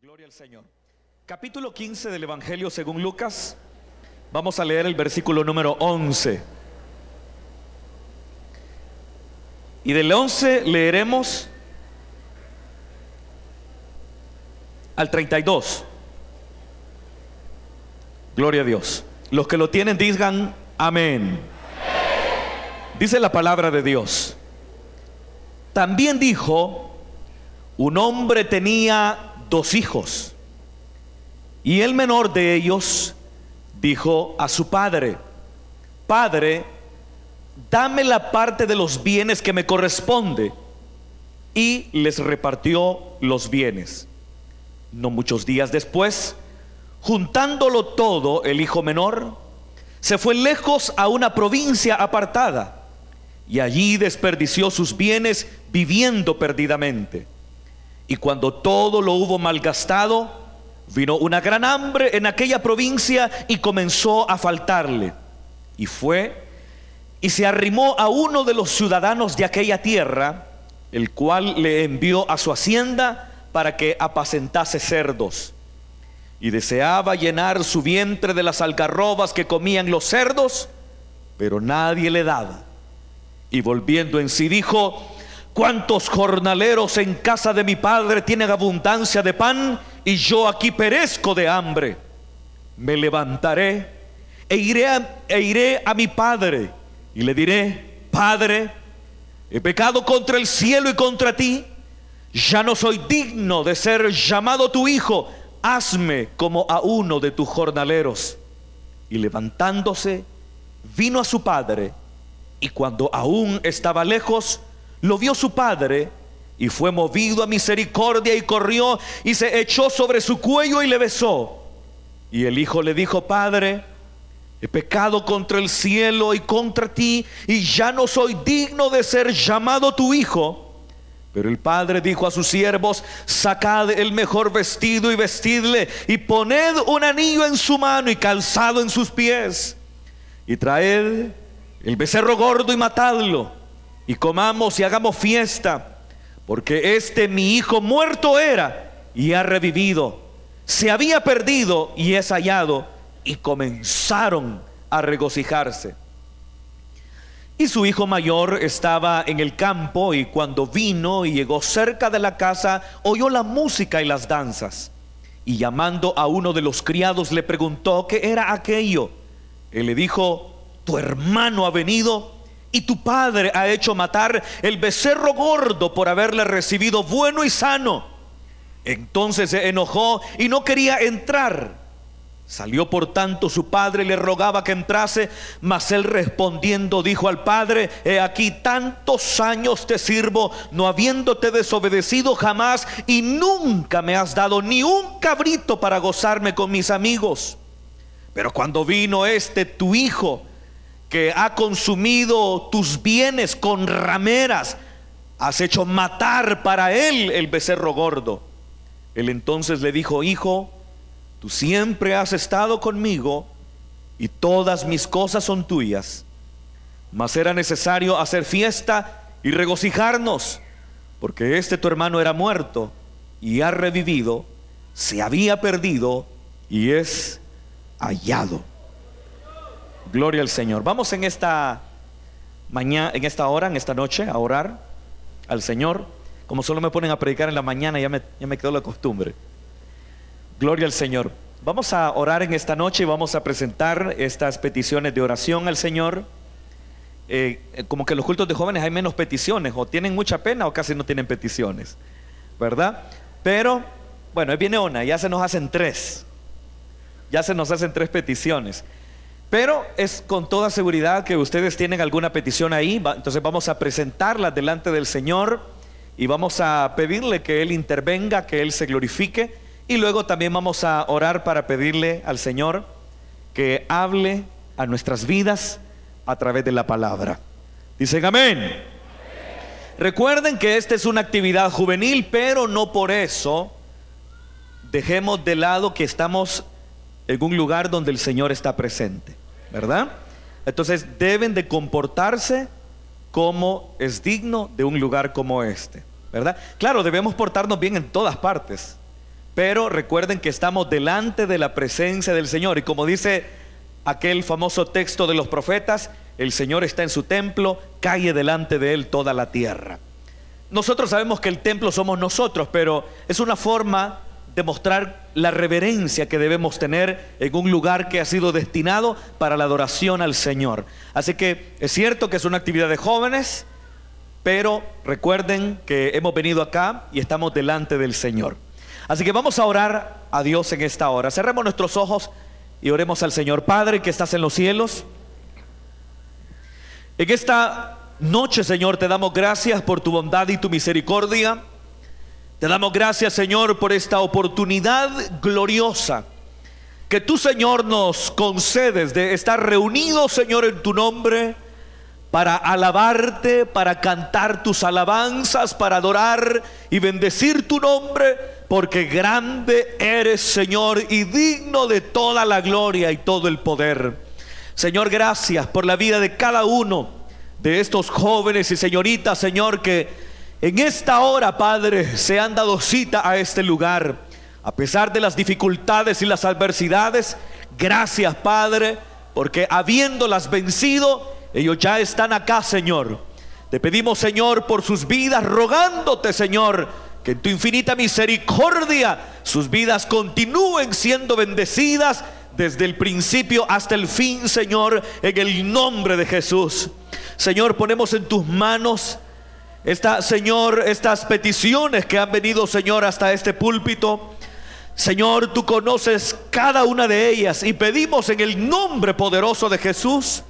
Gloria al Señor. Capítulo 15 del Evangelio según Lucas. Vamos a leer el versículo número 11. Y del 11 leeremos al 32. Gloria a Dios. Los que lo tienen digan amén. Dice la palabra de Dios. También dijo: un hombre tenía 2 hijos, y el menor de ellos dijo a su padre: Padre, dame la parte de los bienes que me corresponde. Y les repartió los bienes. No muchos días después, juntándolo todo, el hijo menor se fue lejos a una provincia apartada, y allí desperdició sus bienes viviendo perdidamente. Y cuando todo lo hubo malgastado, vino una gran hambre en aquella provincia y comenzó a faltarle. Y fue y se arrimó a uno de los ciudadanos de aquella tierra, el cual le envió a su hacienda para que apacentase cerdos. Y deseaba llenar su vientre de las algarrobas que comían los cerdos, pero nadie le daba. Y volviendo en sí dijo: ¿cuántos jornaleros en casa de mi padre tienen abundancia de pan, y yo aquí perezco de hambre? Me levantaré e iré a mi padre, y le diré: Padre, he pecado contra el cielo y contra ti, ya no soy digno de ser llamado tu hijo, hazme como a uno de tus jornaleros. Y levantándose, vino a su padre, y cuando aún estaba lejos, lo vio su padre, y fue movido a misericordia, y corrió y se echó sobre su cuello y le besó. Y el hijo le dijo: Padre, he pecado contra el cielo y contra ti, y ya no soy digno de ser llamado tu hijo. Pero el padre dijo a sus siervos: sacad el mejor vestido y vestidle, y poned un anillo en su mano y calzado en sus pies, y traed el becerro gordo y matadlo, y comamos y hagamos fiesta, porque mi hijo muerto era y ha revivido, se había perdido y es hallado. Y comenzaron a regocijarse. Y su hijo mayor estaba en el campo, y cuando vino y llegó cerca de la casa, oyó la música y las danzas. Y llamando a uno de los criados, le preguntó qué era aquello. Él le dijo: tu hermano ha venido, y tu padre ha hecho matar el becerro gordo por haberle recibido bueno y sano. Entonces se enojó y no quería entrar. Salió por tanto su padre y le rogaba que entrase, mas él respondiendo dijo al padre: he aquí tantos años te sirvo, no habiéndote desobedecido jamás, y nunca me has dado ni un cabrito para gozarme con mis amigos. Pero cuando vino tu hijo, que ha consumido tus bienes con rameras, has hecho matar para él el becerro gordo. Él entonces le dijo: hijo, tú siempre has estado conmigo, y todas mis cosas son tuyas. Mas era necesario hacer fiesta y regocijarnos, porque tu hermano era muerto y ha revivido, se había perdido y es hallado. Gloria al Señor. Vamos en esta mañana, en esta hora, en esta noche, a orar al Señor. Como solo me ponen a predicar en la mañana, ya me quedó la costumbre. Gloria al Señor. Vamos a orar en esta noche y vamos a presentar estas peticiones de oración al Señor. Como que en los cultos de jóvenes hay menos peticiones, o tienen mucha pena o casi no tienen peticiones, ¿verdad? Pero bueno, viene una, ya se nos hacen 3. Ya se nos hacen 3 peticiones. Pero es con toda seguridad que ustedes tienen alguna petición ahí. Entonces vamos a presentarla delante del Señor y vamos a pedirle que Él intervenga, que Él se glorifique. Y luego también vamos a orar para pedirle al Señor que hable a nuestras vidas a través de la palabra. Dicen amén. Amén. Recuerden que esta es una actividad juvenil, pero no por eso dejemos de lado que estamos en un lugar donde el Señor está presente, ¿verdad? Entonces deben de comportarse como es digno de un lugar como este, ¿verdad? Claro, debemos portarnos bien en todas partes, pero recuerden que estamos delante de la presencia del Señor. Y como dice aquel famoso texto de los profetas, el Señor está en su templo, calle delante de él toda la tierra. Nosotros sabemos que el templo somos nosotros, pero es una forma de mostrar la reverencia que debemos tener en un lugar que ha sido destinado para la adoración al Señor. Así que es cierto que es una actividad de jóvenes, pero recuerden que hemos venido acá y estamos delante del Señor. Así que vamos a orar a Dios en esta hora. Cerremos nuestros ojos y oremos al Señor. Padre que estás en los cielos, en esta noche, Señor, te damos gracias por tu bondad y tu misericordia. Te damos gracias, Señor, por esta oportunidad gloriosa que tú, Señor, nos concedes de estar reunidos, Señor, en tu nombre, para alabarte, para cantar tus alabanzas, para adorar y bendecir tu nombre, porque grande eres, Señor, y digno de toda la gloria y todo el poder. Señor, gracias por la vida de cada uno de estos jóvenes y señoritas, Señor, que en esta hora, Padre, se han dado cita a este lugar. A pesar de las dificultades y las adversidades, gracias, Padre, porque habiéndolas vencido, ellos ya están acá, Señor. Te pedimos, Señor, por sus vidas, rogándote, Señor, que en tu infinita misericordia sus vidas continúen siendo bendecidas desde el principio hasta el fin, Señor, en el nombre de Jesús. Señor, ponemos en tus manos Señor, estas peticiones que han venido, Señor, hasta este púlpito. Señor, tú conoces cada una de ellas y pedimos en el nombre poderoso de Jesús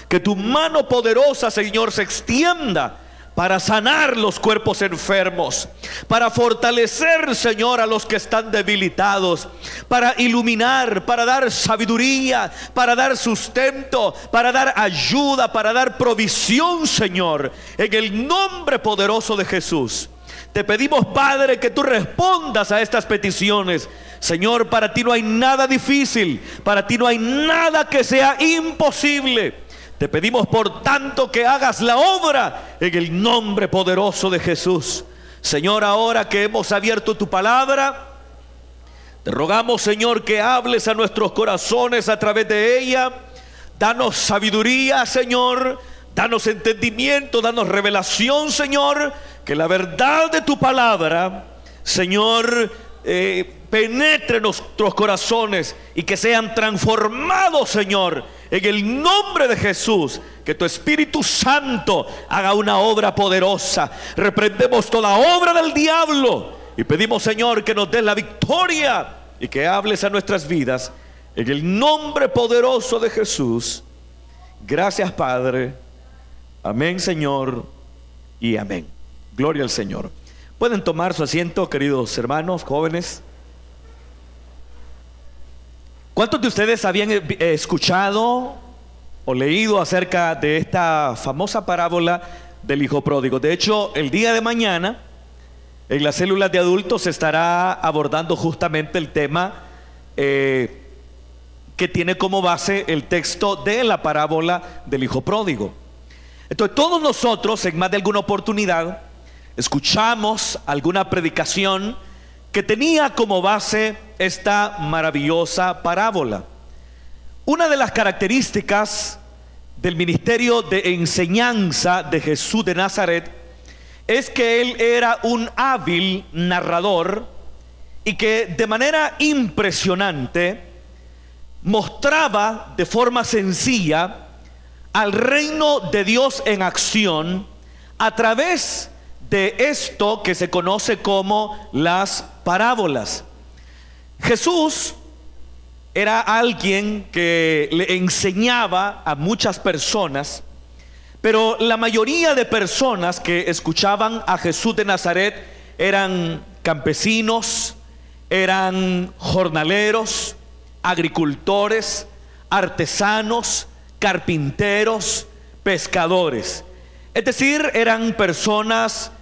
que tu mano poderosa, Señor, se extienda para sanar los cuerpos enfermos, para fortalecer, Señor, a los que están debilitados, para iluminar, para dar sabiduría, para dar sustento, para dar ayuda, para dar provisión, Señor, en el nombre poderoso de Jesús. Te pedimos, Padre, que tú respondas a estas peticiones. Señor, para ti no hay nada difícil, para ti no hay nada que sea imposible. Te pedimos, por tanto, que hagas la obra en el nombre poderoso de Jesús. Señor, ahora que hemos abierto tu palabra, te rogamos, Señor, que hables a nuestros corazones a través de ella. Danos sabiduría, Señor. Danos entendimiento, danos revelación, Señor. Que la verdad de tu palabra, Señor, penetre en nuestros corazones y que sean transformados, Señor, en el nombre de Jesús. Que tu Espíritu Santo haga una obra poderosa. Reprendemos toda obra del diablo y pedimos, Señor, que nos des la victoria y que hables a nuestras vidas en el nombre poderoso de Jesús. Gracias, Padre. Amén, Señor, y amén. Gloria al Señor. Pueden tomar su asiento, queridos hermanos, jóvenes. ¿Cuántos de ustedes habían escuchado o leído acerca de esta famosa parábola del hijo pródigo? De hecho, el día de mañana, en las células de adultos, se estará abordando justamente el tema que tiene como base el texto de la parábola del hijo pródigo. Entonces, todos nosotros, en más de alguna oportunidad, escuchamos alguna predicación que tenía como base esta maravillosa parábola. Una de las características del ministerio de enseñanza de Jesús de Nazaret es que él era un hábil narrador y que de manera impresionante mostraba de forma sencilla al reino de Dios en acción a través de esto que se conoce como las parábolas. Jesús era alguien que le enseñaba a muchas personas, pero la mayoría de personas que escuchaban a Jesús de Nazaret eran campesinos, eran jornaleros, agricultores, artesanos, carpinteros, pescadores. Es decir, eran personas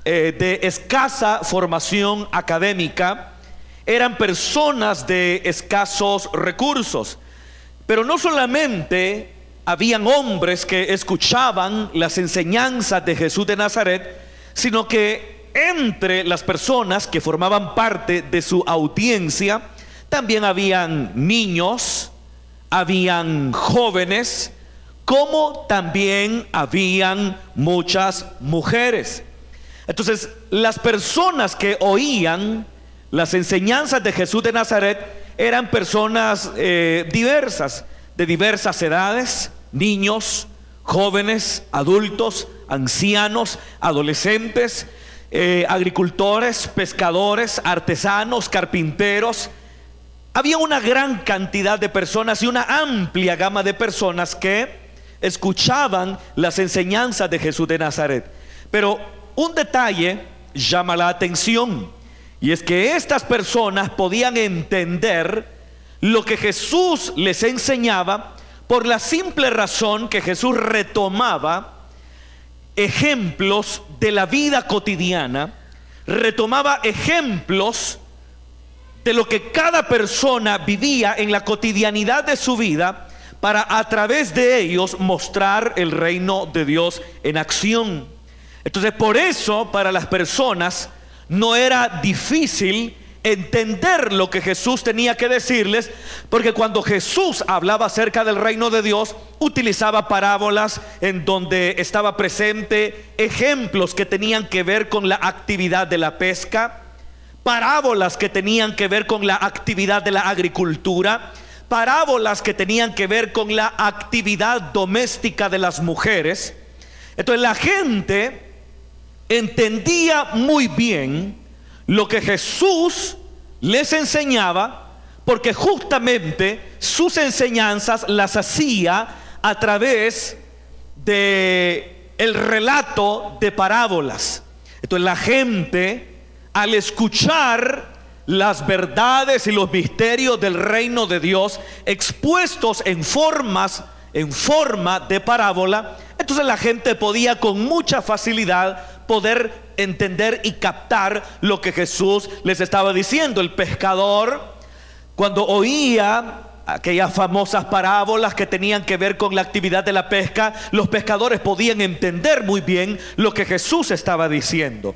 de escasa formación académica, eran personas de escasos recursos. Pero no solamente habían hombres que escuchaban las enseñanzas de Jesús de Nazaret, sino que entre las personas que formaban parte de su audiencia, también habían niños, habían jóvenes, como también habían muchas mujeres. Entonces, las personas que oían las enseñanzas de Jesús de Nazaret eran personas diversas, de diversas edades, niños, jóvenes, adultos, ancianos, adolescentes, agricultores, pescadores, artesanos, carpinteros. Había una gran cantidad de personas y una amplia gama de personas que escuchaban las enseñanzas de Jesús de Nazaret. Pero un detalle llama la atención, y es que estas personas podían entender lo que Jesús les enseñaba por la simple razón que Jesús retomaba ejemplos de la vida cotidiana, retomaba ejemplos de lo que cada persona vivía en la cotidianidad de su vida, para a través de ellos mostrar el reino de Dios en acción. Entonces, por eso para las personas no era difícil entender lo que Jesús tenía que decirles, porque cuando Jesús hablaba acerca del reino de Dios, utilizaba parábolas en donde estaba presente ejemplos que tenían que ver con la actividad de la pesca, parábolas que tenían que ver con la actividad de la agricultura, parábolas que tenían que ver con la actividad doméstica de las mujeres. Entonces la gente entendía muy bien lo que Jesús les enseñaba, porque justamente sus enseñanzas las hacía a través de el relato de parábolas. Entonces la gente, al escuchar las verdades y los misterios del reino de Dios expuestos en forma de parábola, entonces la gente podía con mucha facilidad poder entender y captar lo que Jesús les estaba diciendo. El pescador, cuando oía aquellas famosas parábolas que tenían que ver con la actividad de la pesca, los pescadores podían entender muy bien lo que Jesús estaba diciendo.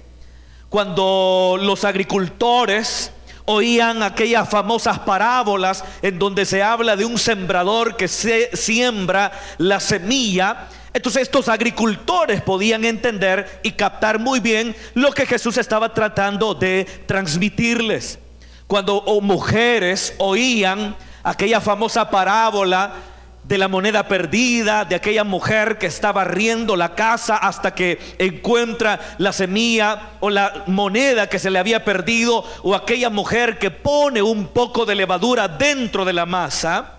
Cuando los agricultores oían aquellas famosas parábolas en donde se habla de un sembrador que se siembra la semilla, entonces estos agricultores podían entender y captar muy bien lo que Jesús estaba tratando de transmitirles. Cuando mujeres oían aquella famosa parábola de la moneda perdida, de aquella mujer que está barriendo la casa hasta que encuentra la semilla o la moneda que se le había perdido, o aquella mujer que pone un poco de levadura dentro de la masa,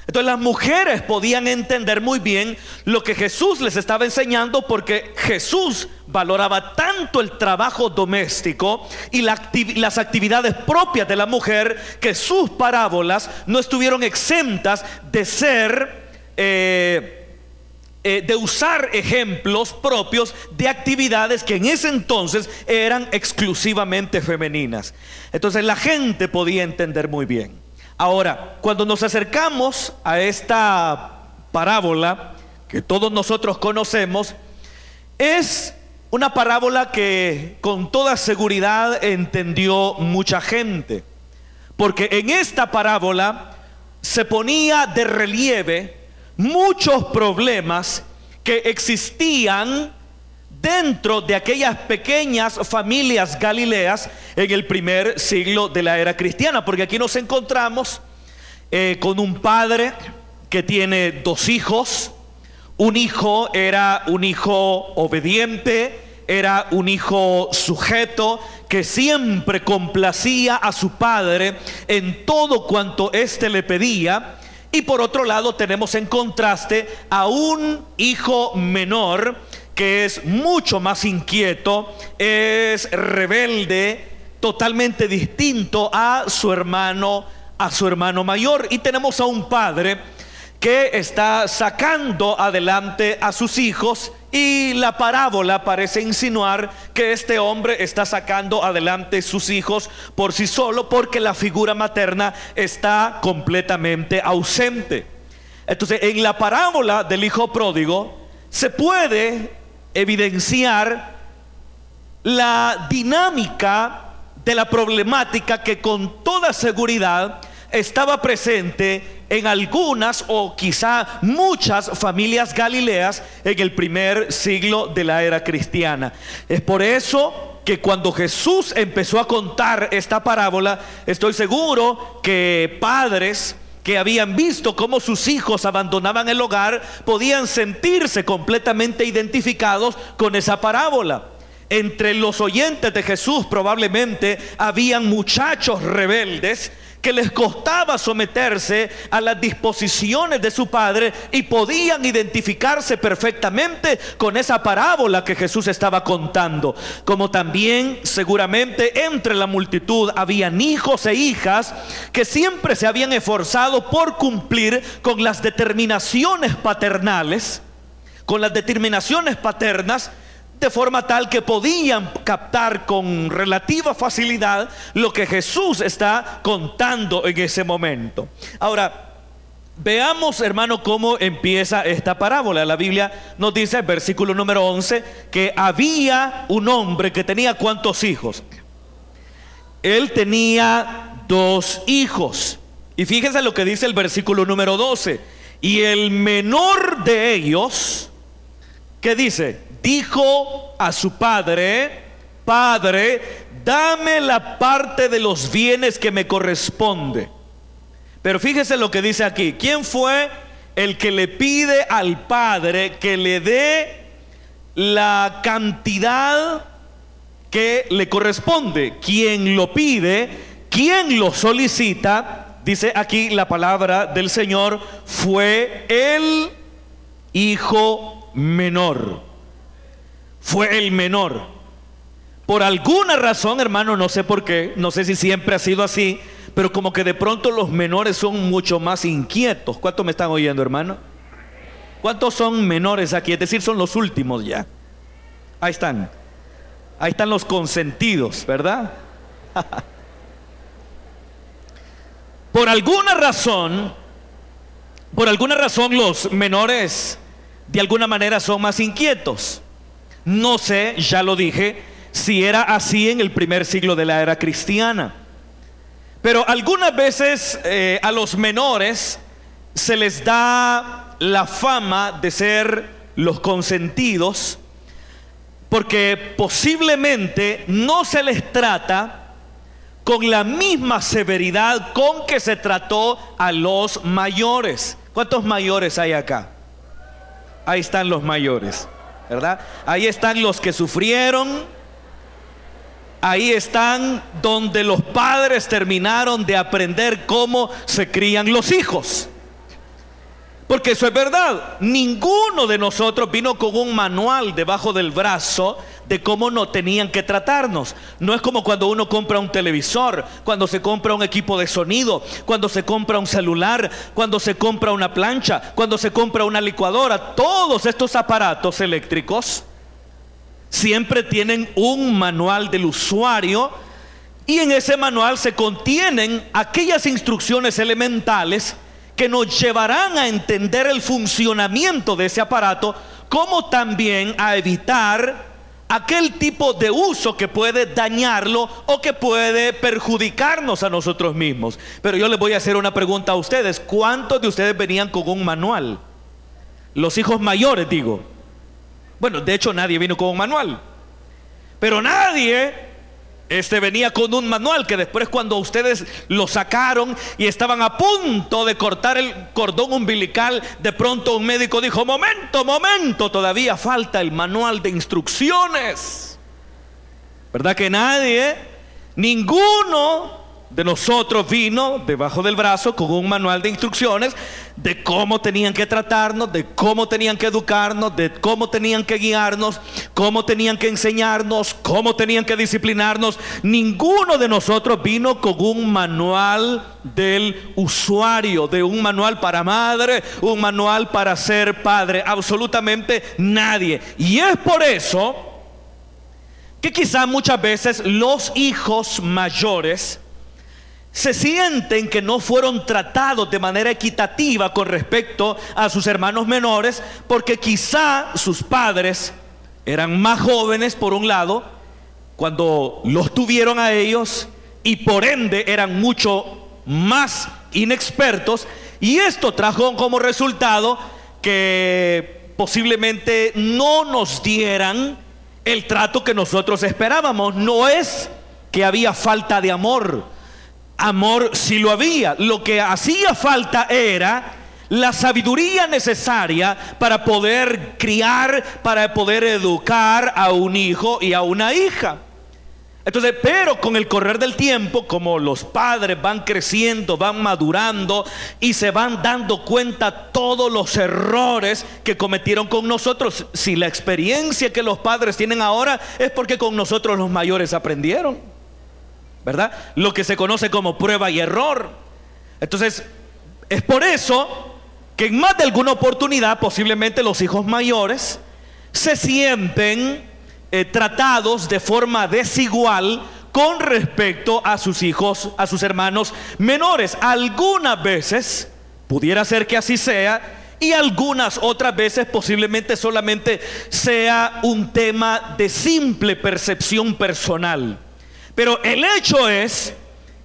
entonces las mujeres podían entender muy bien lo que Jesús les estaba enseñando, porque Jesús valoraba tanto el trabajo doméstico y las actividades propias de la mujer, que sus parábolas no estuvieron exentas de ser de usar ejemplos propios de actividades que en ese entonces eran exclusivamente femeninas. Entonces la gente podía entender muy bien. Ahora, cuando nos acercamos a esta parábola que todos nosotros conocemos, es una parábola que con toda seguridad entendió mucha gente, porque en esta parábola se ponía de relieve muchos problemas que existían dentro de aquellas pequeñas familias galileas en el primer siglo de la era cristiana. Porque aquí nos encontramos con un padre que tiene dos hijos. Un hijo era un hijo obediente, era un hijo sujeto, que siempre complacía a su padre en todo cuanto éste le pedía. Y por otro lado tenemos en contraste a un hijo menor, que es mucho más inquieto, es rebelde, totalmente distinto a su hermano mayor. Y tenemos a un padre que está sacando adelante a sus hijos, y la parábola parece insinuar que este hombre está sacando adelante sus hijos por sí solo, porque la figura materna está completamente ausente. Entonces, en la parábola del hijo pródigo se puede evidenciar la dinámica de la problemática que con toda seguridad estaba presente en algunas o quizá muchas familias galileas en el primer siglo de la era cristiana. Es por eso que cuando Jesús empezó a contar esta parábola, estoy seguro que padres que habían visto cómo sus hijos abandonaban el hogar podían sentirse completamente identificados con esa parábola. Entre los oyentes de Jesús probablemente habían muchachos rebeldes que les costaba someterse a las disposiciones de su padre y podían identificarse perfectamente con esa parábola que Jesús estaba contando. Como también seguramente entre la multitud habían hijos e hijas que siempre se habían esforzado por cumplir con las determinaciones paternales, con las determinaciones paternas, de forma tal que podían captar con relativa facilidad lo que Jesús está contando en ese momento. Ahora, veamos, hermano, cómo empieza esta parábola. La Biblia nos dice, versículo número 11, que había un hombre que tenía ¿cuántos hijos? Él tenía 2 hijos. Y fíjense lo que dice el versículo número 12. Y el menor de ellos, ¿qué dice? Dijo a su padre: Padre, dame la parte de los bienes que me corresponde. Pero fíjese lo que dice aquí. ¿Quién fue el que le pide al padre que le dé la cantidad que le corresponde? ¿Quién lo pide? ¿Quién lo solicita? Dice aquí la palabra del Señor: fue el hijo menor. Fue el menor. Por alguna razón, hermano, no sé por qué, no sé si siempre ha sido así, pero como que de pronto los menores son mucho más inquietos. ¿Cuántos me están oyendo, hermano? ¿Cuántos son menores aquí? Es decir, son los últimos ya. Ahí están los consentidos, ¿verdad? Por alguna razón los menores de alguna manera son más inquietos. No sé, ya lo dije, si era así en el primer siglo de la era cristiana. Pero algunas veces a los menores se les da la fama de ser los consentidos, porque posiblemente no se les trata con la misma severidad con que se trató a los mayores. ¿Cuántos mayores hay acá? Ahí están los mayores, ¿verdad? Ahí están los que sufrieron. Ahí están donde los padres terminaron de aprender cómo se crían los hijos. Porque eso es verdad. Ninguno de nosotros vino con un manual debajo del brazo de cómo no tenían que tratarnos. No es como cuando uno compra un televisor, cuando se compra un equipo de sonido, cuando se compra un celular, cuando se compra una plancha, cuando se compra una licuadora. Todos estos aparatos eléctricos siempre tienen un manual del usuario, y en ese manual se contienen aquellas instrucciones elementales que nos llevarán a entender el funcionamiento de ese aparato, como también a evitar aquel tipo de uso que puede dañarlo o que puede perjudicarnos a nosotros mismos. Pero yo les voy a hacer una pregunta a ustedes: ¿cuántos de ustedes venían con un manual? Los hijos mayores, digo. Bueno, de hecho nadie vino con un manual, pero nadie venía con un manual que después, cuando ustedes lo sacaron y estaban a punto de cortar el cordón umbilical, de pronto un médico dijo: momento, todavía falta el manual de instrucciones. ¿Verdad que nadie, ninguno de nosotros vino debajo del brazo con un manual de instrucciones de cómo tenían que tratarnos, de cómo tenían que educarnos, de cómo tenían que guiarnos, cómo tenían que enseñarnos, cómo tenían que disciplinarnos? Ninguno de nosotros vino con un manual del usuario, de un manual para madre, un manual para ser padre. Absolutamente nadie. Y es por eso que quizá muchas veces los hijos mayores se sienten que no fueron tratados de manera equitativa con respecto a sus hermanos menores, porque quizá sus padres eran más jóvenes por un lado cuando los tuvieron a ellos y por ende eran mucho más inexpertos, y esto trajo como resultado que posiblemente no nos dieran el trato que nosotros esperábamos. No es que había falta de amor, amor sí lo había, lo que hacía falta era la sabiduría necesaria para poder criar, para poder educar a un hijo y a una hija. Entonces, pero con el correr del tiempo, como los padres van creciendo, van madurando y se van dando cuenta todos los errores que cometieron con nosotros. Si la experiencia que los padres tienen ahora es porque con nosotros los mayores aprendieron, ¿verdad? Lo que se conoce como prueba y error. Entonces, es por eso que en más de alguna oportunidad posiblemente los hijos mayores se sienten tratados de forma desigual con respecto a sus hijos, a sus hermanos menores. Algunas veces pudiera ser que así sea, y algunas otras veces posiblemente solamente sea un tema de simple percepción personal. Pero el hecho es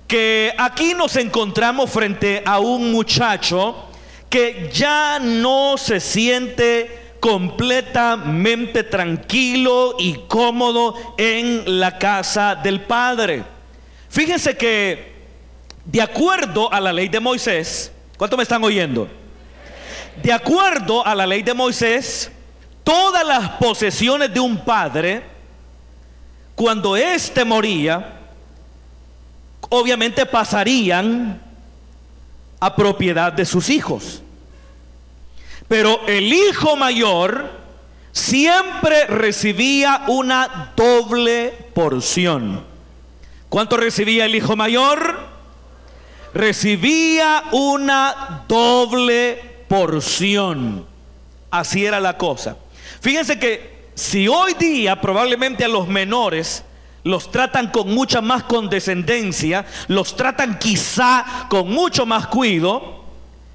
que aquí nos encontramos frente a un muchacho que ya no se siente completamente tranquilo y cómodo en la casa del padre. Fíjense que de acuerdo a la ley de Moisés, ¿cuánto me están oyendo? De acuerdo a la ley de Moisés, todas las posesiones de un padre, cuando éste moría, obviamente pasarían a propiedad de sus hijos. Pero el hijo mayor siempre recibía una doble porción. ¿Cuánto recibía el hijo mayor? Recibía una doble porción. Así era la cosa. Fíjense que si hoy día probablemente a los menores los tratan con mucha más condescendencia, los tratan quizá con mucho más cuidado,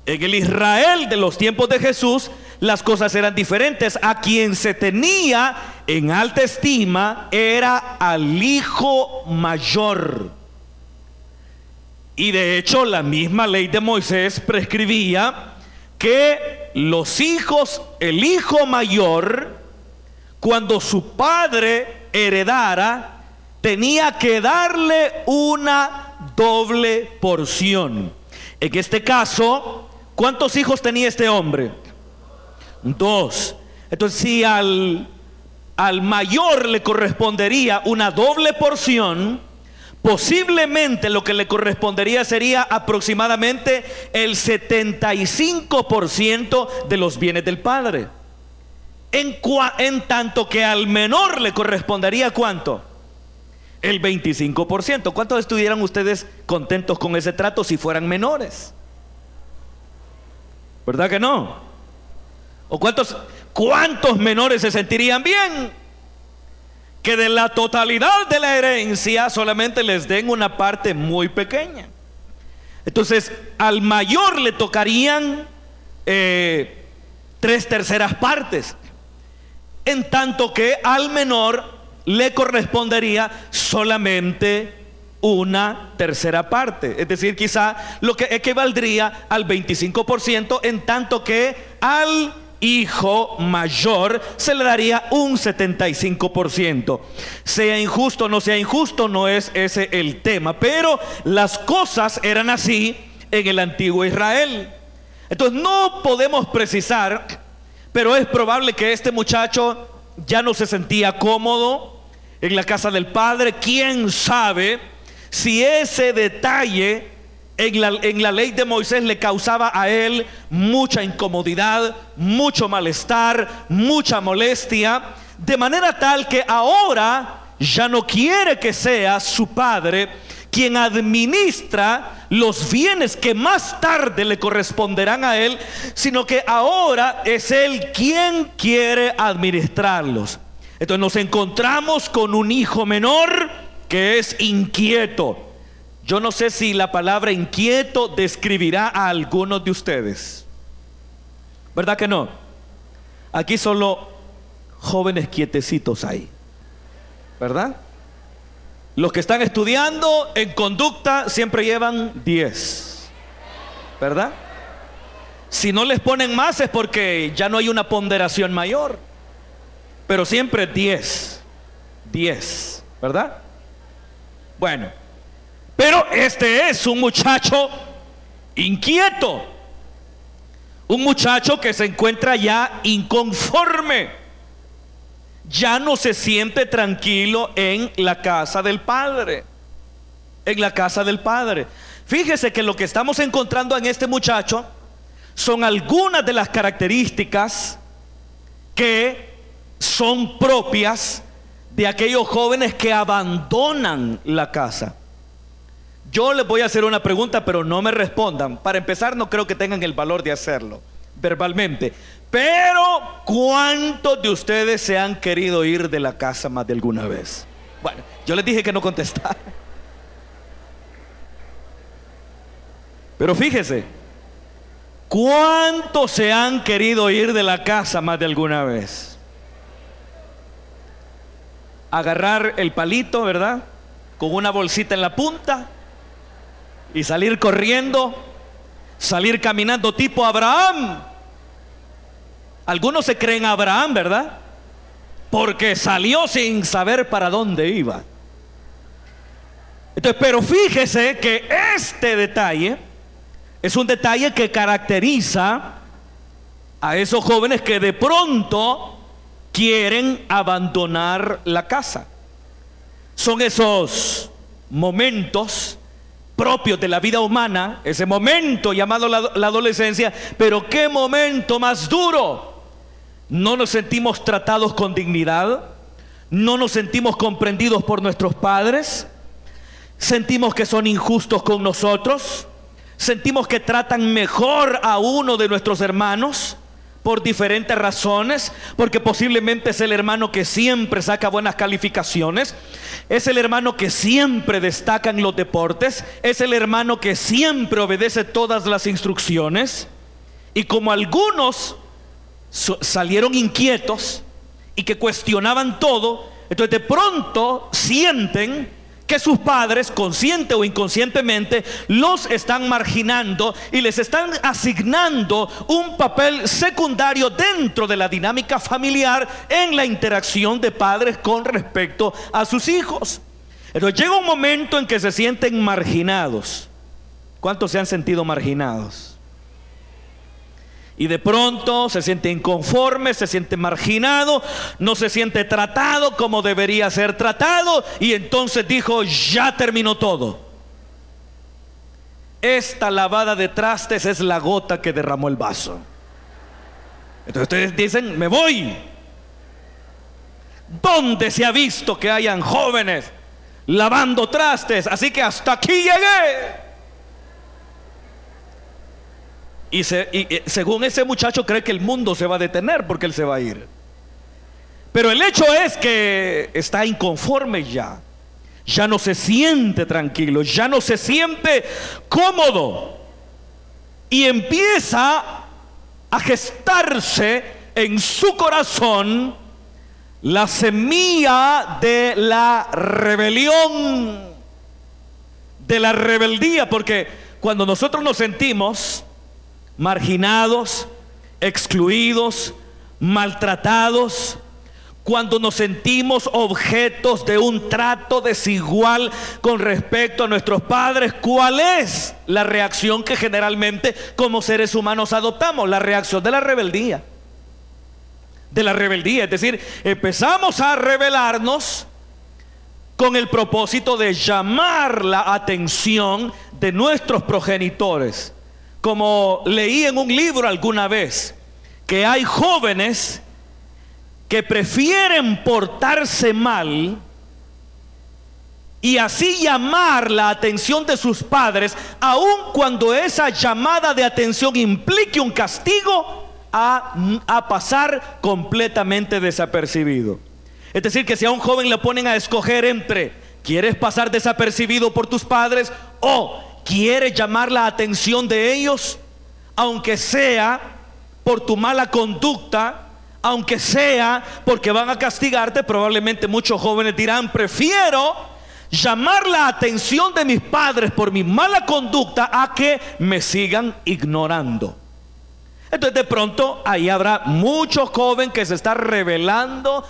en el Israel de los tiempos de Jesús las cosas eran diferentes. A quien se tenía en alta estima era al hijo mayor. Y de hecho la misma ley de Moisés prescribía que los hijos, el hijo mayor, cuando su padre heredara, tenía que darle una doble porción. En este caso, ¿cuántos hijos tenía este hombre? 2. Entonces, si al mayor le correspondería una doble porción, posiblemente lo que le correspondería sería aproximadamente el 75% de los bienes del padre. En tanto que al menor le correspondería ¿cuánto? El 25%. ¿Cuántos estuvieran ustedes contentos con ese trato si fueran menores? ¿Verdad que no? ¿O cuántos menores se sentirían bien que de la totalidad de la herencia solamente les den una parte muy pequeña? Entonces al mayor le tocarían 3/3 partes, en tanto que al menor le correspondería solamente 1/3 parte, es decir, quizá lo que equivaldría al 25%, en tanto que al hijo mayor se le daría un 75%. Sea injusto o no sea injusto, no es ese el tema, pero las cosas eran así en el antiguo Israel. Entonces no podemos precisar, pero es probable que este muchacho ya no se sentía cómodo en la casa del padre. ¿Quién sabe si ese detalle en la ley de Moisés le causaba a él mucha incomodidad, mucho malestar, mucha molestia, de manera tal que ahora ya no quiere que sea su padre quien administra los bienes que más tarde le corresponderán a él, sino que ahora es él quien quiere administrarlos. Entonces nos encontramos con un hijo menor que es inquieto. Yo no sé si la palabra inquieto describirá a algunos de ustedes, ¿verdad que no? Aquí solo jóvenes quietecitos hay, ¿verdad? Los que están estudiando en conducta siempre llevan 10, ¿verdad? Si no les ponen más es porque ya no hay una ponderación mayor, pero siempre 10, ¿verdad? Bueno, pero este es un muchacho inquieto, un muchacho que se encuentra ya inconforme, ya no se siente tranquilo en la casa del Padre, en la casa del Padre. Fíjese que lo que estamos encontrando en este muchacho son algunas de las características que son propias de aquellos jóvenes que abandonan la casa. Yo les voy a hacer una pregunta, pero no me respondan. Para empezar, no creo que tengan el valor de hacerlo verbalmente. Pero, ¿cuántos de ustedes se han querido ir de la casa más de alguna vez? Bueno, yo les dije que no contestaran. Pero fíjese, ¿cuántos se han querido ir de la casa más de alguna vez? Agarrar el palito, ¿verdad? Con una bolsita en la punta y salir corriendo, salir caminando tipo Abraham. Algunos se creen Abraham, ¿verdad? Porque salió sin saber para dónde iba. Entonces, pero fíjese que este detalle es un detalle que caracteriza a esos jóvenes que de pronto quieren abandonar la casa. Son esos momentos propios de la vida humana, ese momento llamado la adolescencia. Pero qué momento más duro. No nos sentimos tratados con dignidad, no nos sentimos comprendidos por nuestros padres, sentimos que son injustos con nosotros, sentimos que tratan mejor a uno de nuestros hermanos por diferentes razones, porque posiblemente es el hermano que siempre saca buenas calificaciones, es el hermano que siempre destaca en los deportes, es el hermano que siempre obedece todas las instrucciones. Y como algunos salieron inquietos y que cuestionaban todo, entonces de pronto sienten que sus padres, consciente o inconscientemente, los están marginando y les están asignando un papel secundario dentro de la dinámica familiar en la interacción de padres con respecto a sus hijos. Entonces llega un momento en que se sienten marginados. ¿Cuántos se han sentido marginados? Y de pronto se siente inconforme, se siente marginado, no se siente tratado como debería ser tratado, y entonces dijo: ya terminó todo. Esta lavada de trastes es la gota que derramó el vaso. Entonces ustedes dicen: me voy. ¿Dónde se ha visto que hayan jóvenes lavando trastes? Así que hasta aquí llegué. Y según ese muchacho cree que el mundo se va a detener porque él se va a ir. Pero el hecho es que está inconforme ya. Ya no se siente tranquilo, ya no se siente cómodo. Y empieza a gestarse en su corazón la semilla de la rebelión, de la rebeldía. Porque cuando nosotros nos sentimos marginados, excluidos, maltratados, cuando nos sentimos objetos de un trato desigual con respecto a nuestros padres, ¿cuál es la reacción que generalmente como seres humanos adoptamos? La reacción de la rebeldía. De la rebeldía, es decir, empezamos a rebelarnos con el propósito de llamar la atención de nuestros progenitores. Como leí en un libro alguna vez, que hay jóvenes que prefieren portarse mal y así llamar la atención de sus padres, aun cuando esa llamada de atención implique un castigo, a pasar completamente desapercibido. Es decir, que si a un joven le ponen a escoger entre: ¿quieres pasar desapercibido por tus padres o quieres llamar la atención de ellos? Aunque sea por tu mala conducta, aunque sea porque van a castigarte, probablemente muchos jóvenes dirán: prefiero llamar la atención de mis padres por mi mala conducta a que me sigan ignorando. Entonces de pronto ahí habrá muchos jóvenes que se están rebelando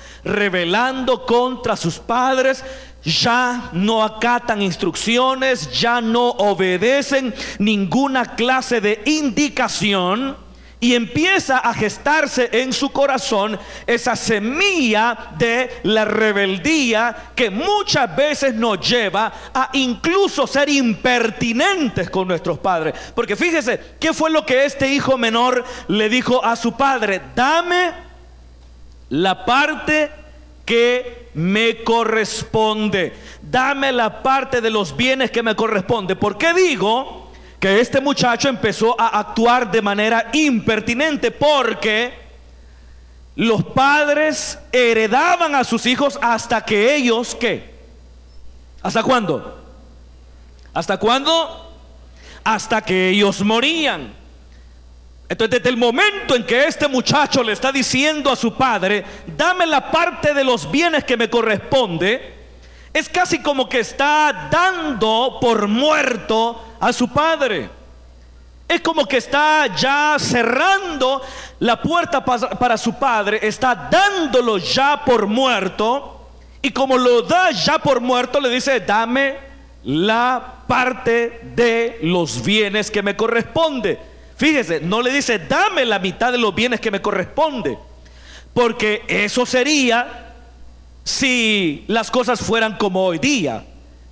contra sus padres. Ya no acatan instrucciones, ya no obedecen ninguna clase de indicación, y empieza a gestarse en su corazón esa semilla de la rebeldía que muchas veces nos lleva a incluso ser impertinentes con nuestros padres. Porque fíjese, ¿qué fue lo que este hijo menor le dijo a su padre? Dame la parte que me corresponde, dame la parte de los bienes que me corresponde. ¿Por qué digo que este muchacho empezó a actuar de manera impertinente? Porque los padres heredaban a sus hijos hasta que ellos, ¿qué? ¿Hasta cuándo? ¿Hasta cuándo? Hasta que ellos morían. Entonces desde el momento en que este muchacho le está diciendo a su padre, dame la parte de los bienes que me corresponde, es casi como que está dando por muerto a su padre. Es como que está ya cerrando la puerta para su padre, está dándolo ya por muerto, y como lo da ya por muerto, le dice, dame la parte de los bienes que me corresponde. Fíjese, no le dice, dame la mitad de los bienes que me corresponde, porque eso sería si las cosas fueran como hoy día,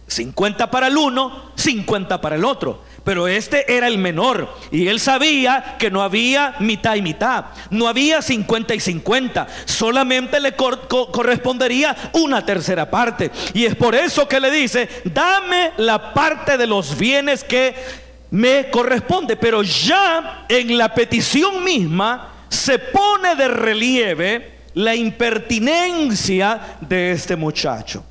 50 para el uno, 50 para el otro. Pero este era el menor y él sabía que no había mitad y mitad, no había 50 y 50, solamente le correspondería una tercera parte. Y es por eso que le dice, dame la parte de los bienes que me corresponde. Pero ya en la petición misma se pone de relieve la impertinencia de este muchacho.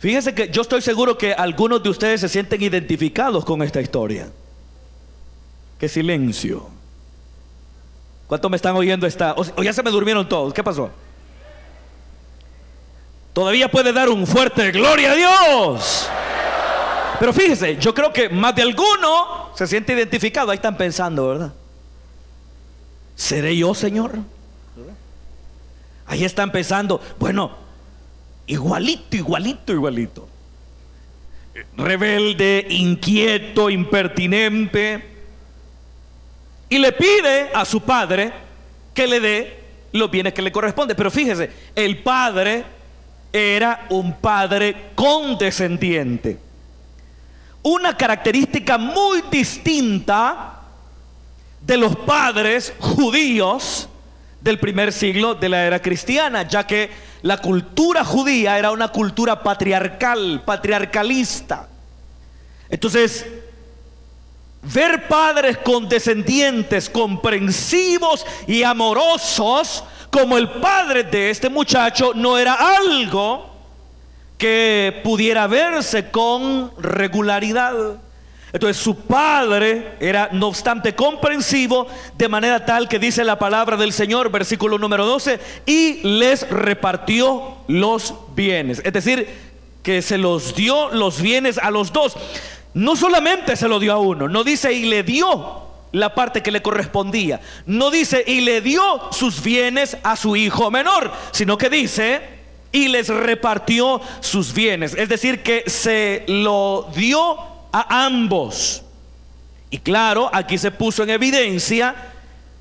Fíjense que yo estoy seguro que algunos de ustedes se sienten identificados con esta historia. ¡Qué silencio! ¿Cuántos me están oyendo esta? ¿O ya se me durmieron todos? ¿Qué pasó? Todavía puede dar un fuerte gloria a Dios. Pero fíjese, yo creo que más de alguno se siente identificado. Ahí están pensando, ¿verdad? ¿Seré yo, Señor? Ahí están pensando, bueno, igualito. Rebelde, inquieto, impertinente. Y le pide a su padre que le dé los bienes que le corresponden. Pero fíjese, el padre era un padre condescendiente. Una característica muy distinta de los padres judíos del primer siglo de la era cristiana, ya que la cultura judía era una cultura patriarcalista. Entonces, ver padres condescendientes, comprensivos y amorosos como el padre de este muchacho no era algo que pudiera verse con regularidad. Entonces su padre era no obstante comprensivo, de manera tal que dice la palabra del Señor, versículo número 12, y les repartió los bienes. Es decir, que se los dio los bienes a los dos. No solamente se lo dio a uno, no dice y le dio la parte que le correspondía, no dice y le dio sus bienes a su hijo menor, sino que dice y les repartió sus bienes. Es decir, que se lo dio a ambos. Y claro, aquí se puso en evidencia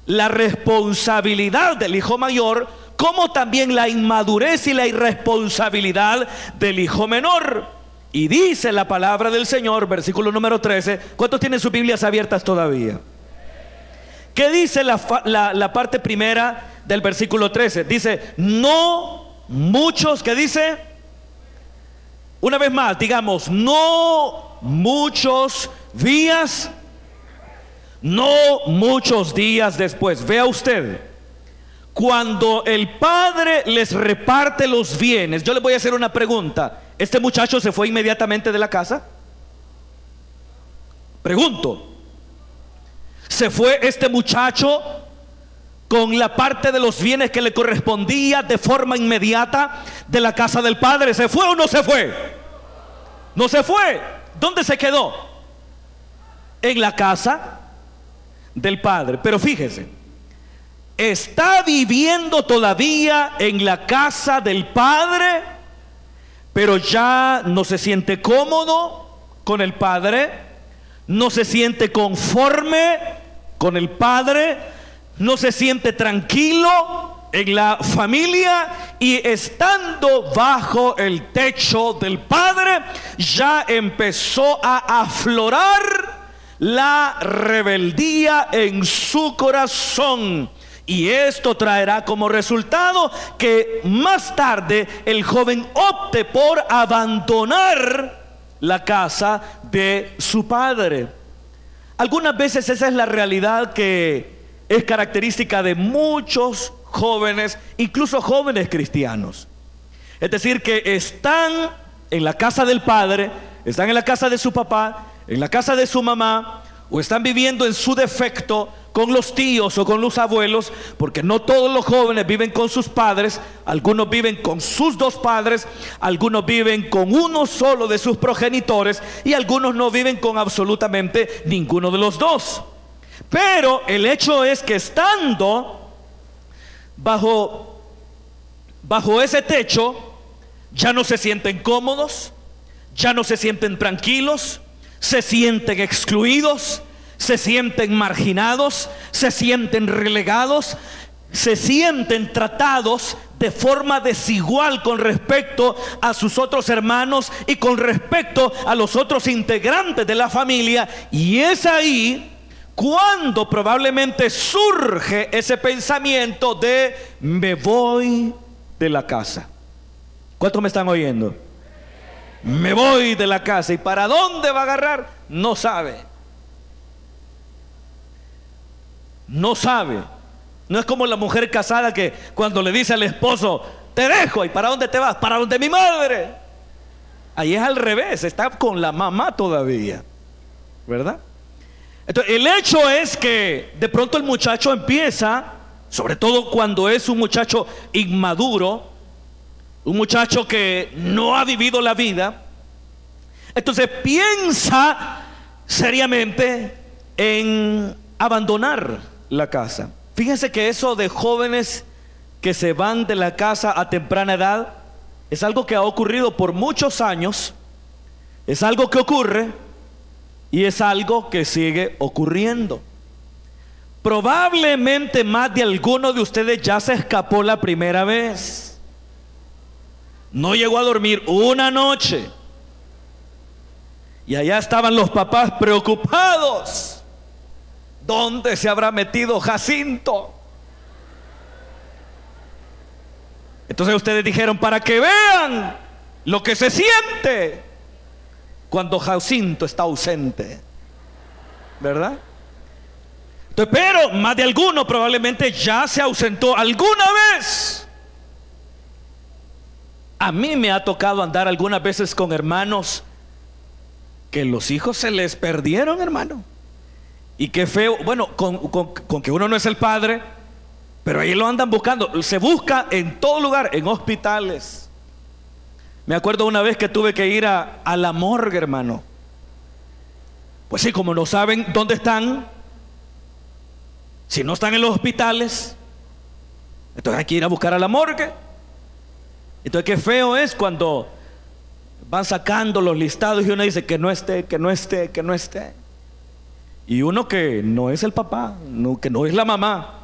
la responsabilidad del hijo mayor, como también la inmadurez y la irresponsabilidad del hijo menor. Y dice la palabra del Señor, versículo número 13. ¿Cuántos tienen sus Biblias abiertas todavía? ¿Qué dice la parte primera del versículo 13? Dice, no muchos, ¿qué dice? Una vez más, digamos, no muchos días, no muchos días después. Vea usted, cuando el padre les reparte los bienes, yo le voy a hacer una pregunta. ¿Este muchacho se fue inmediatamente de la casa? Pregunto, ¿se fue este muchacho con la parte de los bienes que le correspondía de forma inmediata de la casa del padre? ¿Se fue o no se fue? No se fue. ¿Dónde se quedó? En la casa del padre. Pero fíjese, está viviendo todavía en la casa del padre, pero ya no se siente cómodo con el padre, no se siente conforme con el padre, no se siente tranquilo en la familia, y estando bajo el techo del padre ya empezó a aflorar la rebeldía en su corazón. Y esto traerá como resultado que más tarde el joven opte por abandonar la casa de su padre. Algunas veces esa es la realidad que es característica de muchos jóvenes, incluso jóvenes cristianos. Es decir, que están en la casa del padre, están en la casa de su papá, en la casa de su mamá, o están viviendo en su defecto con los tíos o con los abuelos, porque no todos los jóvenes viven con sus padres. Algunos viven con sus dos padres, algunos viven con uno solo de sus progenitores, y algunos no viven con absolutamente ninguno de los dos. Pero el hecho es que estando bajo ese techo, ya no se sienten cómodos, ya no se sienten tranquilos, se sienten excluidos, se sienten marginados, se sienten relegados, se sienten tratados de forma desigual con respecto a sus otros hermanos y con respecto a los otros integrantes de la familia. Y es ahí cuando probablemente surge ese pensamiento de: me voy de la casa. ¿Cuántos me están oyendo? Me voy de la casa. ¿Y para dónde va a agarrar? No sabe. No sabe. No es como la mujer casada que cuando le dice al esposo: te dejo. ¿Y para dónde te vas? Para donde mi madre. Ahí es al revés, está con la mamá todavía, ¿verdad? Entonces, el hecho es que de pronto el muchacho empieza, sobre todo cuando es un muchacho inmaduro, un muchacho que no ha vivido la vida, entonces piensa seriamente en abandonar la casa. Fíjense que eso de jóvenes que se van de la casa a temprana edad es algo que ha ocurrido por muchos años, es algo que ocurre y es algo que sigue ocurriendo. Probablemente más de alguno de ustedes ya se escapó la primera vez. No llegó a dormir una noche y allá estaban los papás preocupados. ¿Dónde se habrá metido Jacinto? Entonces ustedes dijeron: para que vean lo que se siente cuando Jacinto está ausente, ¿verdad? Entonces, pero más de alguno probablemente ya se ausentó alguna vez. A mí me ha tocado andar algunas veces con hermanos que los hijos se les perdieron, hermano. Y qué feo, bueno, con que uno no es el padre, pero ahí lo andan buscando. Se busca en todo lugar, en hospitales. Me acuerdo una vez que tuve que ir a la morgue, hermano. Pues sí, como no saben dónde están, si no están en los hospitales, entonces hay que ir a buscar a la morgue. Entonces qué feo es cuando van sacando los listados y uno dice que no esté, que no esté, que no esté. Y uno que no es el papá, que no es la mamá.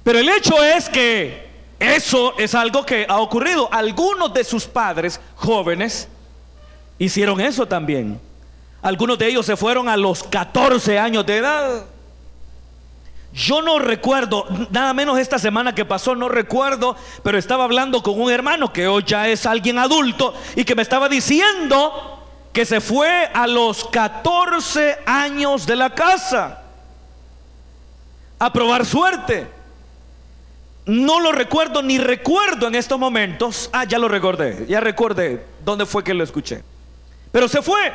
Pero el hecho es que eso es algo que ha ocurrido. Algunos de sus padres jóvenes hicieron eso también. Algunos de ellos se fueron a los 14 años de edad. Yo no recuerdo, nada menos esta semana que pasó, no recuerdo, pero estaba hablando con un hermano que hoy ya es alguien adulto y que me estaba diciendo que se fue a los 14 años de la casa a probar suerte. No lo recuerdo, ni recuerdo en estos momentos. Ya lo recordé, ya recordé dónde fue que lo escuché. Pero se fue.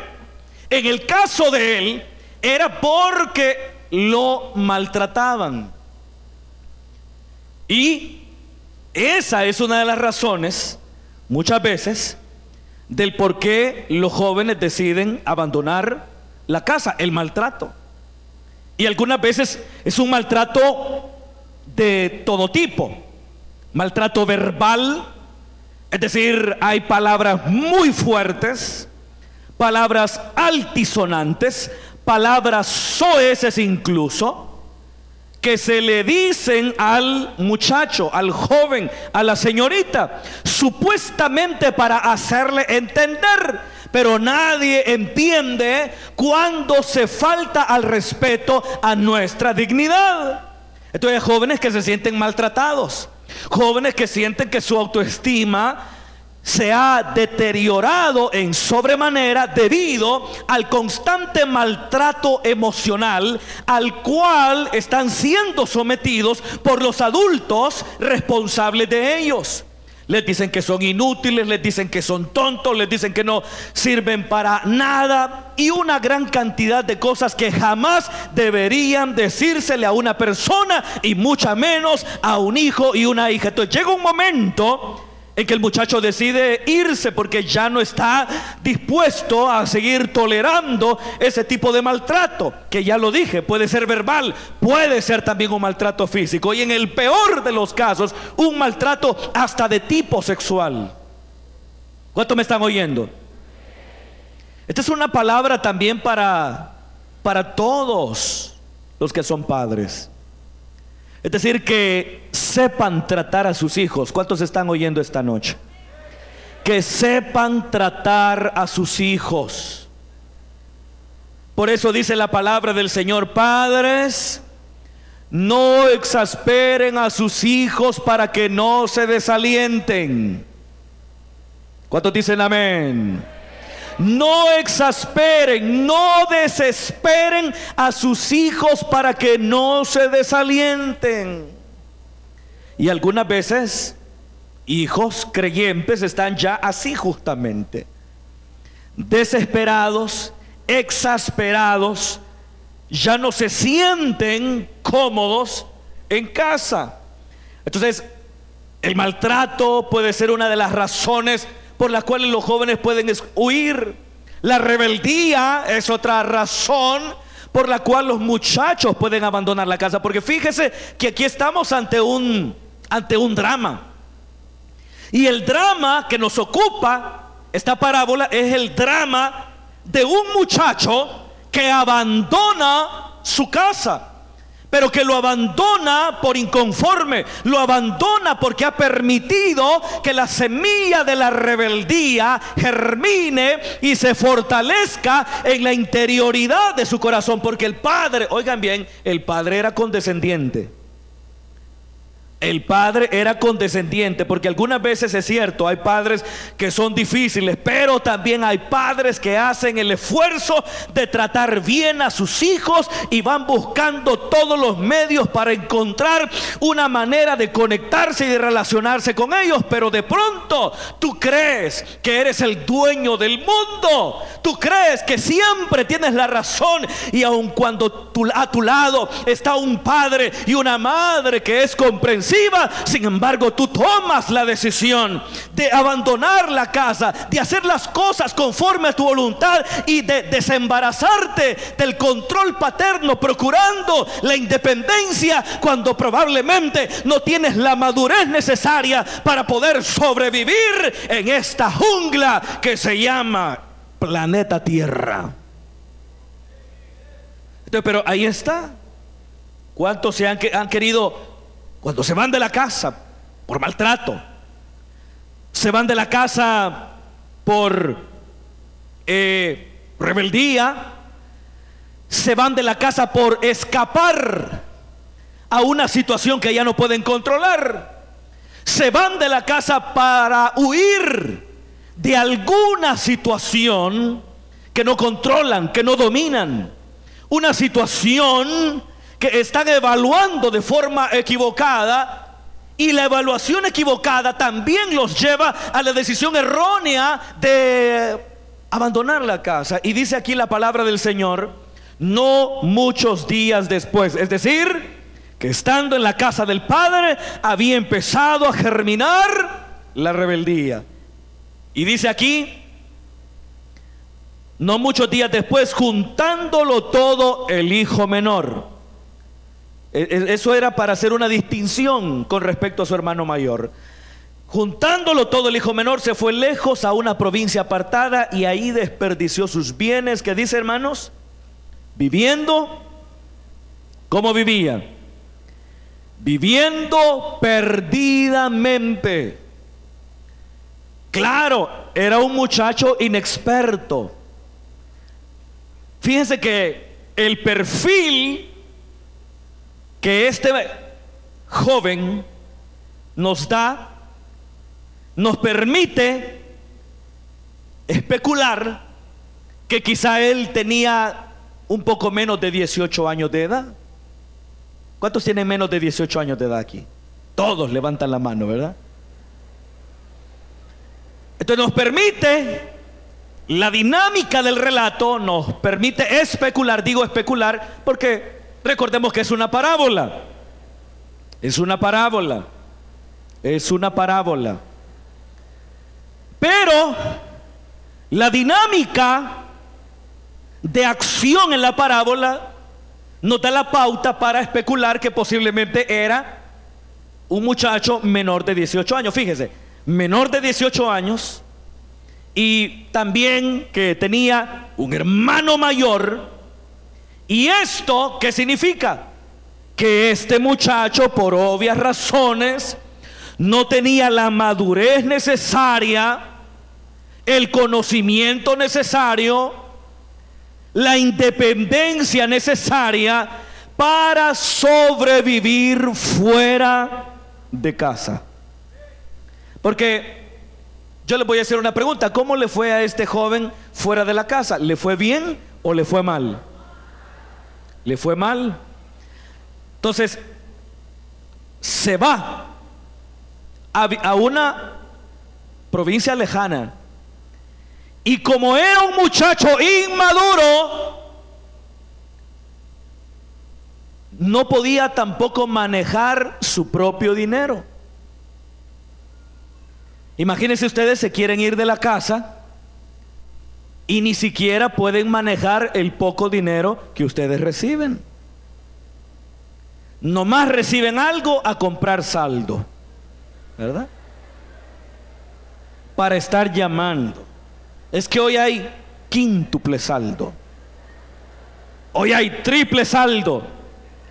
En el caso de él era porque lo maltrataban. Y esa es una de las razones, muchas veces, del por qué los jóvenes deciden abandonar la casa, el maltrato. Y algunas veces es un maltrato de todo tipo. Maltrato verbal, es decir, hay palabras muy fuertes, palabras altisonantes, palabras soeces incluso, que se le dicen al muchacho, al joven, a la señorita, supuestamente para hacerle entender, pero nadie entiende cuando se falta al respeto a nuestra dignidad. Entonces hay jóvenes que se sienten maltratados, jóvenes que sienten que su autoestima se ha deteriorado en sobremanera debido al constante maltrato emocional al cual están siendo sometidos por los adultos responsables de ellos. Les dicen que son inútiles, les dicen que son tontos, les dicen que no sirven para nada y una gran cantidad de cosas que jamás deberían decírsele a una persona y mucho menos a un hijo y una hija. Entonces llega un momento en que el muchacho decide irse porque ya no está dispuesto a seguir tolerando ese tipo de maltrato, que ya lo dije, puede ser verbal, puede ser también un maltrato físico y en el peor de los casos un maltrato hasta de tipo sexual. ¿Cuántos me están oyendo? Esta es una palabra también para todos los que son padres. Es decir, que sepan tratar a sus hijos. ¿Cuántos están oyendo esta noche? Que sepan tratar a sus hijos. Por eso dice la palabra del Señor: padres, no exasperen a sus hijos para que no se desalienten. ¿Cuántos dicen amén? No exasperen, no desesperen a sus hijos para que no se desalienten. Y algunas veces hijos creyentes están ya así justamente, desesperados, exasperados, ya no se sienten cómodos en casa. Entonces el maltrato puede ser una de las razones por las cuales los jóvenes pueden huir. La rebeldía es otra razón por la cual los muchachos pueden abandonar la casa. Porque fíjese que aquí estamos ante un drama. Y el drama que nos ocupa esta parábola es el drama de un muchacho que abandona su casa, pero que lo abandona por inconforme, lo abandona porque ha permitido que la semilla de la rebeldía germine y se fortalezca en la interioridad de su corazón. Porque el padre, oigan bien, el padre era condescendiente. El padre era condescendiente, porque algunas veces es cierto, hay padres que son difíciles, pero también hay padres que hacen el esfuerzo de tratar bien a sus hijos y van buscando todos los medios para encontrar una manera de conectarse y de relacionarse con ellos. Pero de pronto tú crees que eres el dueño del mundo, tú crees que siempre tienes la razón, y aun cuando a tu lado está un padre y una madre que es comprensiva, sin embargo tú tomas la decisión de abandonar la casa, de hacer las cosas conforme a tu voluntad y de desembarazarte del control paterno, procurando la independencia cuando probablemente no tienes la madurez necesaria para poder sobrevivir en esta jungla que se llama planeta Tierra. Entonces, pero ahí está. ¿Cuántos se han querido? Cuando se van de la casa por maltrato, se van de la casa por rebeldía, se van de la casa por escapar a una situación que ya no pueden controlar, se van de la casa para huir de alguna situación que no controlan, que no dominan, una situación que están evaluando de forma equivocada, y la evaluación equivocada también los lleva a la decisión errónea de abandonar la casa. Y dice aquí la palabra del Señor: no muchos días después, es decir, que estando en la casa del padre había empezado a germinar la rebeldía. Y dice aquí no muchos días después, juntándolo todo, el hijo menor. Eso era para hacer una distinción con respecto a su hermano mayor. Juntándolo todo, el hijo menor se fue lejos a una provincia apartada y ahí desperdició sus bienes. ¿Qué dice, hermanos? Viviendo, ¿cómo vivía? Viviendo perdidamente. Claro, era un muchacho inexperto. Fíjense que el perfil que este joven nos da, nos permite especular que quizá él tenía un poco menos de 18 años de edad. ¿Cuántos tienen menos de 18 años de edad aquí? Todos levantan la mano, ¿verdad? Entonces nos permite, la dinámica del relato nos permite especular. Digo especular porque recordemos que es una parábola. Es una parábola. Es una parábola. Pero la dinámica de acción en la parábola nos da la pauta para especular que posiblemente era un muchacho menor de 18 años. Fíjese, menor de 18 años, y también que tenía un hermano mayor. ¿Y esto qué significa? Que este muchacho, por obvias razones, no tenía la madurez necesaria, el conocimiento necesario, la independencia necesaria para sobrevivir fuera de casa. Porque yo les voy a hacer una pregunta: ¿cómo le fue a este joven fuera de la casa? ¿Le fue bien o le fue mal? Le fue mal. Entonces se va a una provincia lejana, y como era un muchacho inmaduro, no podía tampoco manejar su propio dinero. Imagínense ustedes, se quieren ir de la casa y ni siquiera pueden manejar el poco dinero que ustedes reciben. Nomás reciben algo a comprar saldo, ¿verdad? Para estar llamando. Es que hoy hay quíntuple saldo, hoy hay triple saldo.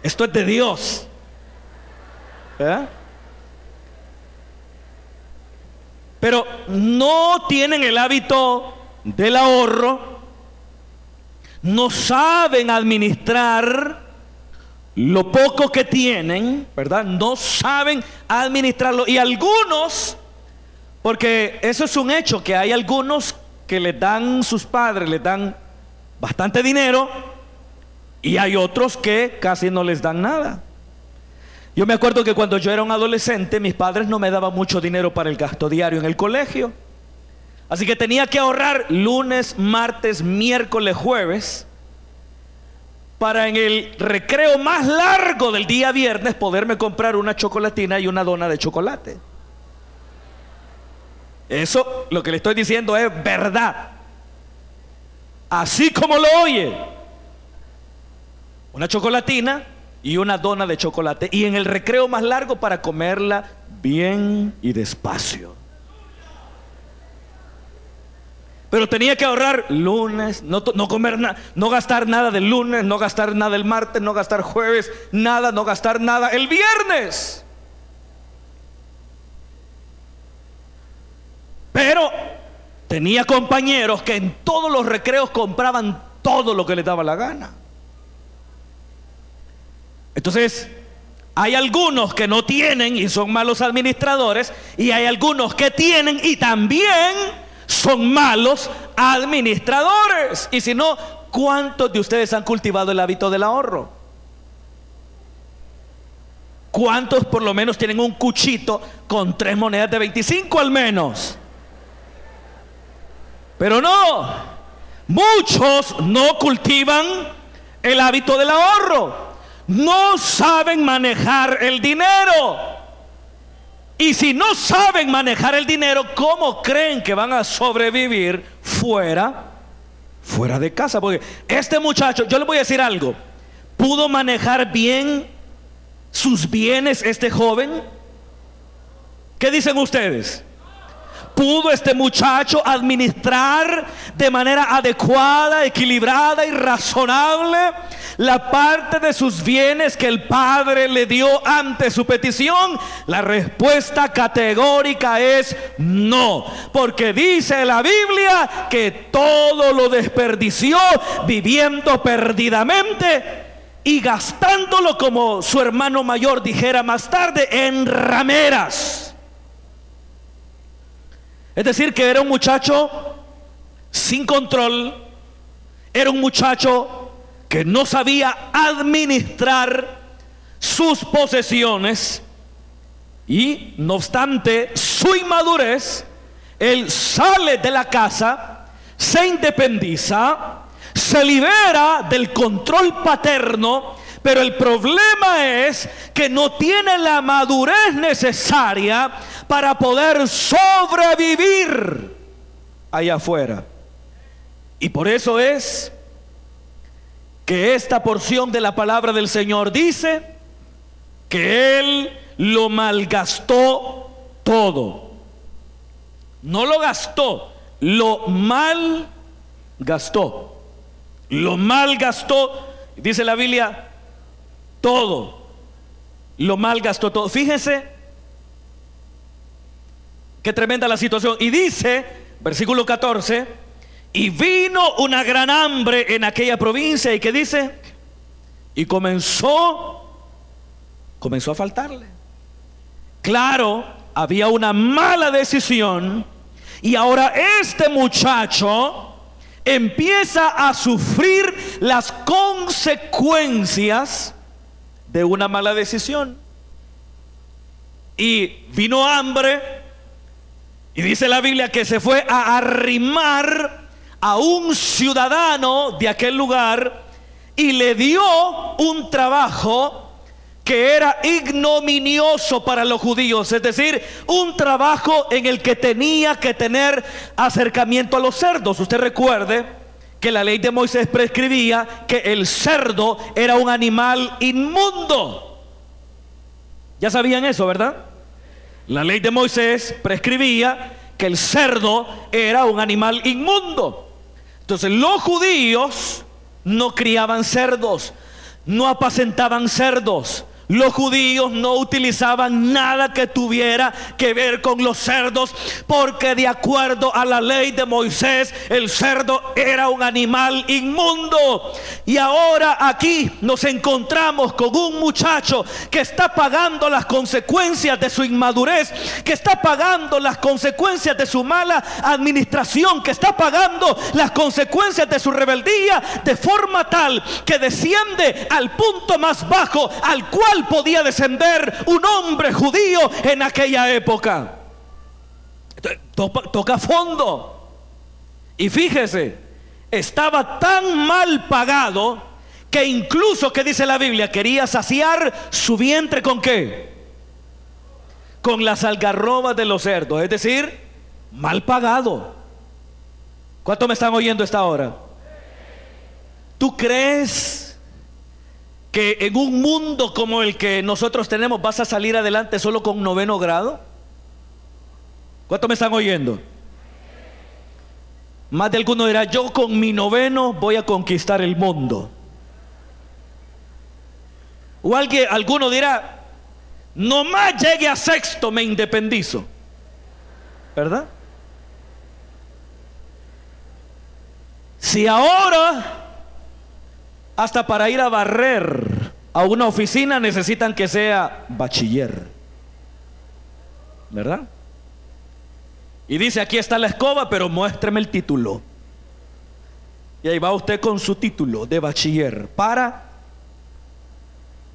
Esto es de Dios, ¿verdad? Pero no tienen el hábito del ahorro, no saben administrar lo poco que tienen, ¿verdad? No saben administrarlo. Y algunos, porque eso es un hecho, que hay algunos que les dan, sus padres les dan bastante dinero, y hay otros que casi no les dan nada. Yo me acuerdo que cuando yo era un adolescente, mis padres no me daban mucho dinero para el gasto diario en el colegio. Así que tenía que ahorrar lunes, martes, miércoles, jueves, para en el recreo más largo del día viernes poderme comprar una chocolatina y una dona de chocolate. Eso, lo que le estoy diciendo, es verdad. Así como lo oye. Una chocolatina y una dona de chocolate, y en el recreo más largo para comerla bien y despacio. Pero tenía que ahorrar lunes, no comer nada, no gastar nada del lunes, no gastar nada el martes, no gastar jueves, nada, no gastar nada el viernes. Pero tenía compañeros que en todos los recreos compraban todo lo que les daba la gana. Entonces, hay algunos que no tienen y son malos administradores, y hay algunos que tienen y también son malos administradores. Y si no, ¿cuántos de ustedes han cultivado el hábito del ahorro? ¿Cuántos por lo menos tienen un cuchito con 3 monedas de 25 al menos? Pero no, muchos no cultivan el hábito del ahorro, no saben manejar el dinero. Y si no saben manejar el dinero, ¿cómo creen que van a sobrevivir fuera fuera de casa. Porque este muchacho, yo le voy a decir algo, ¿pudo manejar bien sus bienes este joven? ¿Qué dicen ustedes? ¿Pudo este muchacho administrar de manera adecuada, equilibrada y razonable la parte de sus bienes que el padre le dio ante su petición? La respuesta categórica es no, porque dice la Biblia que todo lo desperdició viviendo perdidamente y gastándolo, como su hermano mayor dijera más tarde, en rameras. Es decir, que era un muchacho sin control, era un muchacho que no sabía administrar sus posesiones, y no obstante su inmadurez, él sale de la casa, se independiza, se libera del control paterno, pero el problema es que no tiene la madurez necesaria para poder sobrevivir allá afuera. Y por eso es que esta porción de la palabra del Señor dice que él lo malgastó todo. No lo gastó, lo malgastó. Lo malgastó, dice la Biblia, todo. Lo malgastó todo. Fíjense qué tremenda la situación. Y dice, versículo 14, y vino una gran hambre en aquella provincia. ¿Y qué dice? Y comenzó a faltarle. Claro, había una mala decisión. Y ahora este muchacho empieza a sufrir las consecuencias de una mala decisión. Y vino hambre, y dice la Biblia que se fue a arrimar a un ciudadano de aquel lugar y le dio un trabajo que era ignominioso para los judíos, es decir, un trabajo en el que tenía que tener acercamiento a los cerdos. Usted recuerde que la ley de Moisés prescribía que el cerdo era un animal inmundo. Ya sabían eso, ¿verdad? La ley de Moisés prescribía que el cerdo era un animal inmundo. Entonces los judíos no criaban cerdos, no apacentaban cerdos. Los judíos no utilizaban nada que tuviera que ver con los cerdos, porque de acuerdo a la ley de Moisés, el cerdo era un animal inmundo. Y ahora aquí nos encontramos con un muchacho que está pagando las consecuencias de su inmadurez, que está pagando las consecuencias de su mala administración, que está pagando las consecuencias de su rebeldía, de forma tal que desciende al punto más bajo al cual podía descender un hombre judío en aquella época. Toca fondo. Y fíjese, estaba tan mal pagado que incluso, ¿qué dice la Biblia? Quería saciar su vientre ¿con qué? Con las algarrobas de los cerdos. Es decir, mal pagado. ¿Cuánto me están oyendo a esta hora? ¿Tú crees que en un mundo como el que nosotros tenemos vas a salir adelante solo con 9º grado? ¿Cuánto me están oyendo? Más de alguno dirá, yo con mi 9º voy a conquistar el mundo. O alguno dirá, nomás llegue a 6º me independizo. ¿Verdad? Si ahora hasta para ir a barrer a una oficina necesitan que sea bachiller, ¿verdad? Y dice, aquí está la escoba, pero muéstreme el título. Y ahí va usted con su título de bachiller para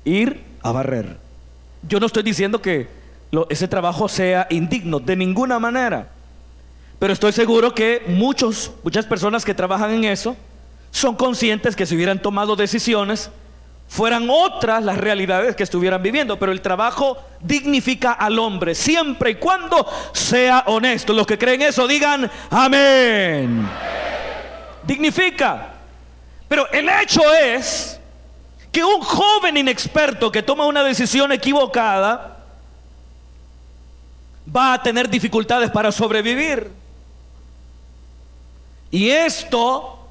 ir a barrer. Yo no estoy diciendo que ese trabajo sea indigno, de ninguna manera. Pero estoy seguro que muchas personas que trabajan en eso son conscientes que si hubieran tomado decisiones, fueran otras las realidades que estuvieran viviendo. Pero el trabajo dignifica al hombre siempre y cuando sea honesto. Los que creen eso digan amén. dignifica. Pero el hecho es que un joven inexperto que toma una decisión equivocada va a tener dificultades para sobrevivir. Y esto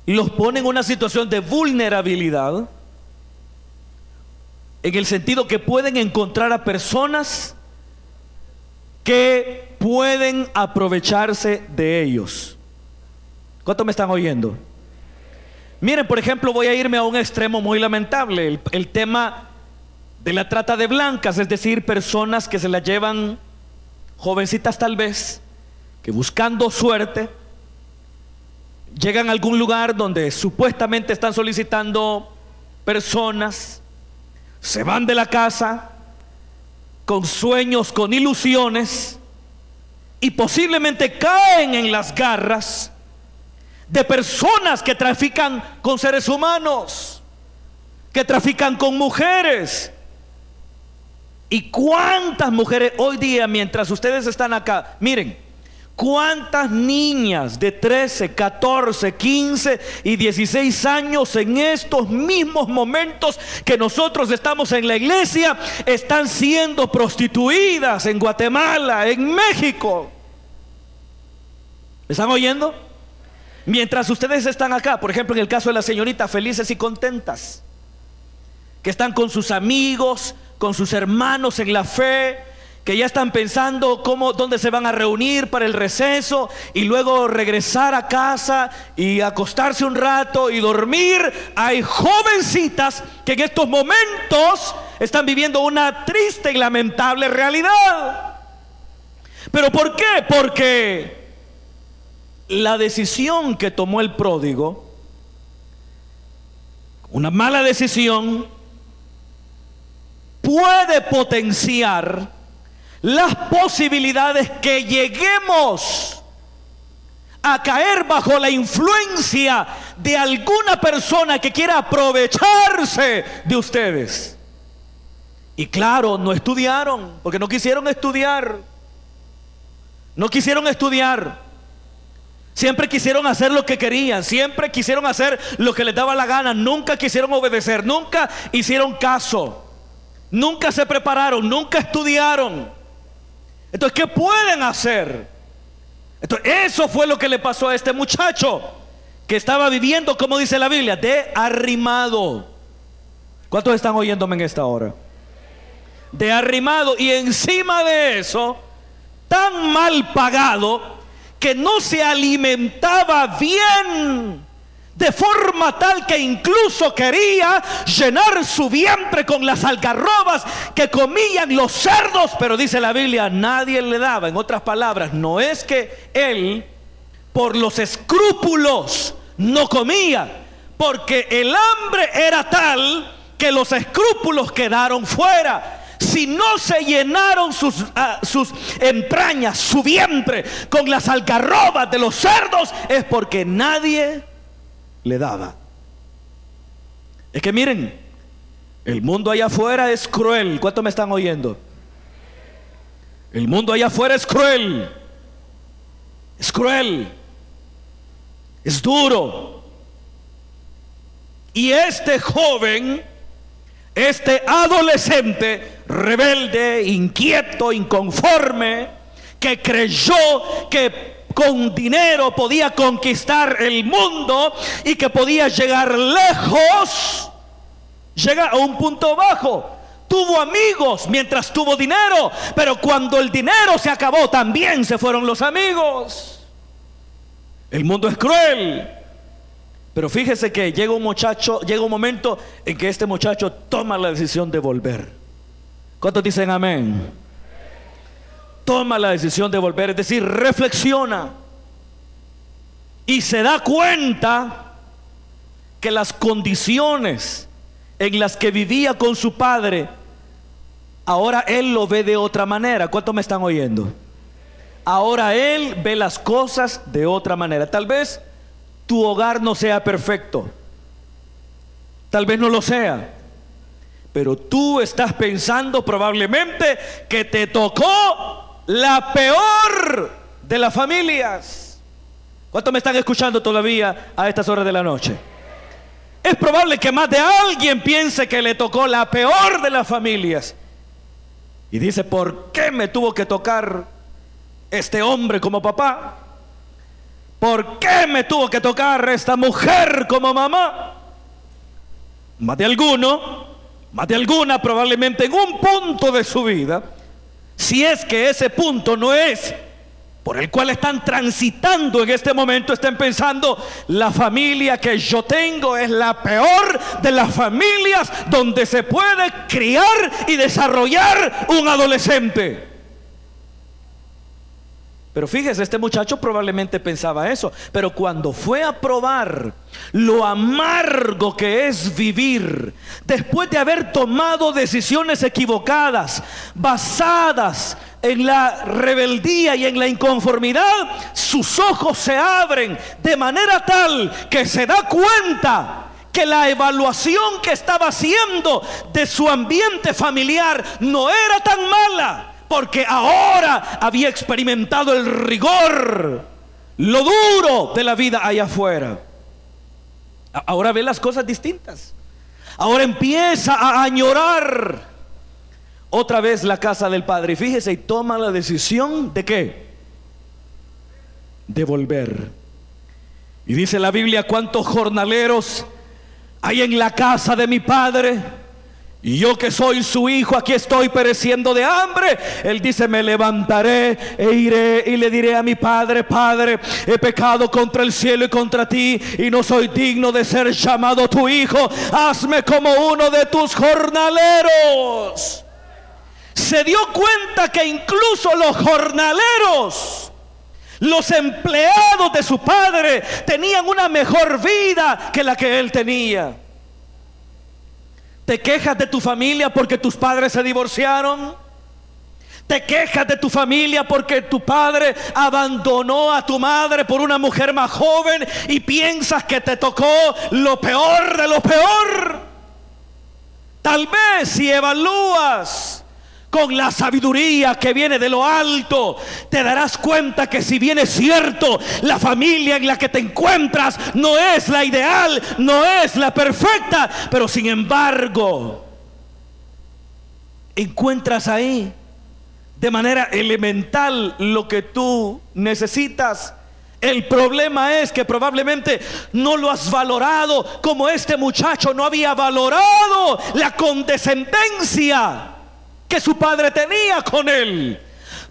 los pone en una situación de vulnerabilidad, en el sentido que pueden encontrar a personas que pueden aprovecharse de ellos. ¿Cuántos me están oyendo? Miren, por ejemplo, voy a irme a un extremo muy lamentable, el tema de la trata de blancas, es decir, personas que se la llevan, jovencitas tal vez, que buscando suerte, llegan a algún lugar donde supuestamente están solicitando personas, se van de la casa con sueños, con ilusiones, y posiblemente caen en las garras de personas que trafican con seres humanos, que trafican con mujeres. ¿Y cuántas mujeres hoy día, mientras ustedes están acá, miren, cuántas niñas de 13, 14, 15 y 16 años en estos mismos momentos que nosotros estamos en la iglesia están siendo prostituidas en Guatemala, en México? ¿Me están oyendo? Mientras ustedes están acá, por ejemplo, en el caso de las señoritas felices y contentas, que están con sus amigos, con sus hermanos en la fe, que ya están pensando dónde se van a reunir para el receso y luego regresar a casa y acostarse un rato y dormir. Hay jovencitas que en estos momentos están viviendo una triste y lamentable realidad. ¿Pero por qué? Porque la decisión que tomó el pródigo, una mala decisión, puede potenciar las posibilidades que lleguemos a caer bajo la influencia de alguna persona que quiera aprovecharse de ustedes. Y claro, no estudiaron, porque no quisieron estudiar. No quisieron estudiar. Siempre quisieron hacer lo que querían, siempre quisieron hacer lo que les daba la gana, nunca quisieron obedecer, nunca hicieron caso. Nunca se prepararon, nunca estudiaron. Entonces, ¿qué pueden hacer? Entonces, eso fue lo que le pasó a este muchacho, que estaba viviendo, como dice la Biblia, de arrimado. ¿Cuántos están oyéndome en esta hora? De arrimado. Y encima de eso, tan mal pagado, que no se alimentaba bien, de forma tal que incluso quería llenar su vientre con las algarrobas que comían los cerdos, pero dice la Biblia, nadie le daba. En otras palabras, no es que él por los escrúpulos no comía, porque el hambre era tal que los escrúpulos quedaron fuera. Si no se llenaron sus entrañas, su vientre con las algarrobas de los cerdos, es porque nadie le daba. Es que miren, el mundo allá afuera es cruel. ¿Cuántos me están oyendo? El mundo allá afuera es cruel. Es cruel. Es duro. Y este joven, este adolescente rebelde, inquieto, inconforme, que creyó que con dinero podía conquistar el mundo y que podía llegar lejos, llega a un punto bajo. Tuvo amigos mientras tuvo dinero, pero cuando el dinero se acabó, también se fueron los amigos. El mundo es cruel. Pero fíjese que llega un momento en que este muchacho toma la decisión de volver. ¿Cuántos dicen amén? Toma la decisión de volver, es decir, reflexiona y se da cuenta que las condiciones en las que vivía con su padre, ahora él lo ve de otra manera. ¿Cuántos me están oyendo? Ahora él ve las cosas de otra manera. Tal vez tu hogar no sea perfecto, tal vez no lo sea, pero tú estás pensando probablemente que te tocó la peor de las familias. ¿Cuántos me están escuchando todavía a estas horas de la noche? Es probable que más de alguien piense que le tocó la peor de las familias. Y dice, ¿por qué me tuvo que tocar este hombre como papá? ¿Por qué me tuvo que tocar esta mujer como mamá? Más de alguno, más de alguna probablemente en un punto de su vida, si es que ese punto no es por el cual están transitando en este momento, estén pensando, la familia que yo tengo es la peor de las familias donde se puede criar y desarrollar un adolescente. Pero fíjese, este muchacho probablemente pensaba eso, pero cuando fue a probar lo amargo que es vivir, después de haber tomado decisiones equivocadas, basadas en la rebeldía y en la inconformidad, sus ojos se abren de manera tal que se da cuenta que la evaluación que estaba haciendo de su ambiente familiar no era tan mala, porque ahora había experimentado el rigor, lo duro de la vida allá afuera. Ahora ve las cosas distintas. Ahora empieza a añorar otra vez la casa del padre. Y fíjese, y toma la decisión de ¿qué? De volver. Y dice la Biblia, ¿cuántos jornaleros hay en la casa de mi padre? Y yo que soy su hijo, aquí estoy pereciendo de hambre. Él dice, me levantaré e iré y le diré a mi padre, Padre, he pecado contra el cielo y contra ti, y no soy digno de ser llamado tu hijo. Hazme como uno de tus jornaleros. Se dio cuenta que incluso los jornaleros, los empleados de su padre, tenían una mejor vida que la que él tenía. ¿Te quejas de tu familia porque tus padres se divorciaron? ¿Te quejas de tu familia porque tu padre abandonó a tu madre por una mujer más joven y piensas que te tocó lo peor de lo peor? Tal vez si evalúas con la sabiduría que viene de lo alto, te darás cuenta que si bien es cierto, la familia en la que te encuentras no es la ideal, no es la perfecta, pero sin embargo, encuentras ahí de manera elemental lo que tú necesitas. El problema es que probablemente no lo has valorado como este muchacho no había valorado la condescendencia que su padre tenía con él,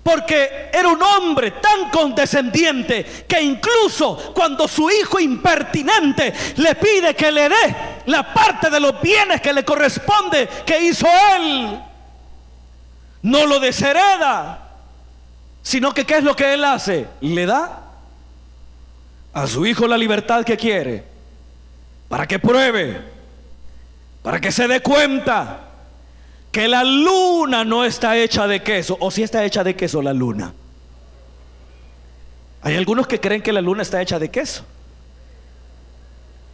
porque era un hombre tan condescendiente que incluso cuando su hijo impertinente le pide que le dé la parte de los bienes que le corresponde que hizo él, no lo deshereda, sino que ¿qué es lo que él hace? Le da a su hijo la libertad que quiere, para que pruebe, para que se dé cuenta que la luna no está hecha de queso. ¿O si está hecha de queso la luna? Hay algunos que creen que la luna está hecha de queso.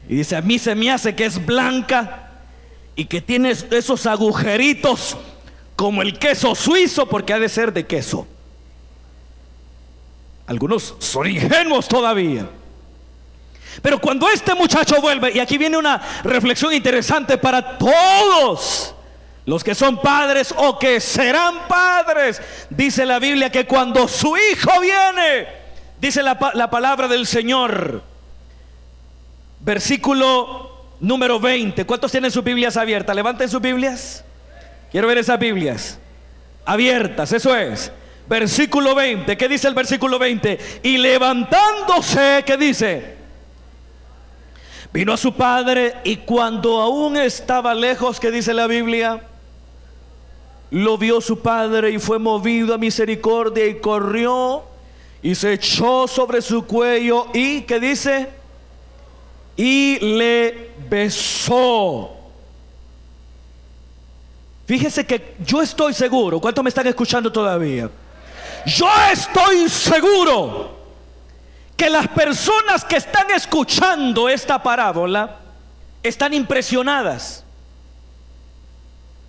Y dice, a mí se me hace que es blanca y que tiene esos agujeritos como el queso suizo, porque ha de ser de queso. Algunos son ingenuos todavía. Pero cuando este muchacho vuelve, y aquí viene una reflexión interesante para todos los que son padres o que serán padres, dice la Biblia que cuando su hijo viene, dice la palabra del Señor, versículo número 20. ¿Cuántos tienen sus Biblias abiertas? Levanten sus Biblias. Quiero ver esas Biblias abiertas, eso es. Versículo 20, ¿qué dice el versículo 20? Y levantándose, ¿qué dice? Vino a su padre, y cuando aún estaba lejos, ¿qué dice la Biblia? Lo vio su padre y fue movido a misericordia y corrió y se echó sobre su cuello y ¿qué dice? Y le besó. Fíjese que yo estoy seguro. ¿Cuántos me están escuchando todavía? Yo estoy seguro que las personas que están escuchando esta parábola están impresionadas.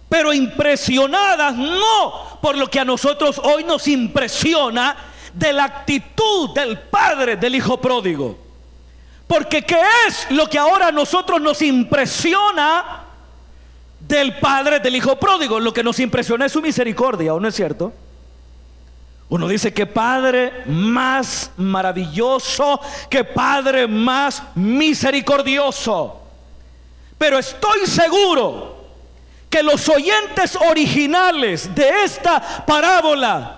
Pero impresionadas no por lo que a nosotros hoy nos impresiona de la actitud del padre del hijo pródigo. Porque ¿qué es lo que ahora a nosotros nos impresiona del padre del hijo pródigo? Lo que nos impresiona es su misericordia, ¿o no es cierto? Uno dice: qué padre más maravilloso, qué padre más misericordioso. Pero estoy seguro que los oyentes originales de esta parábola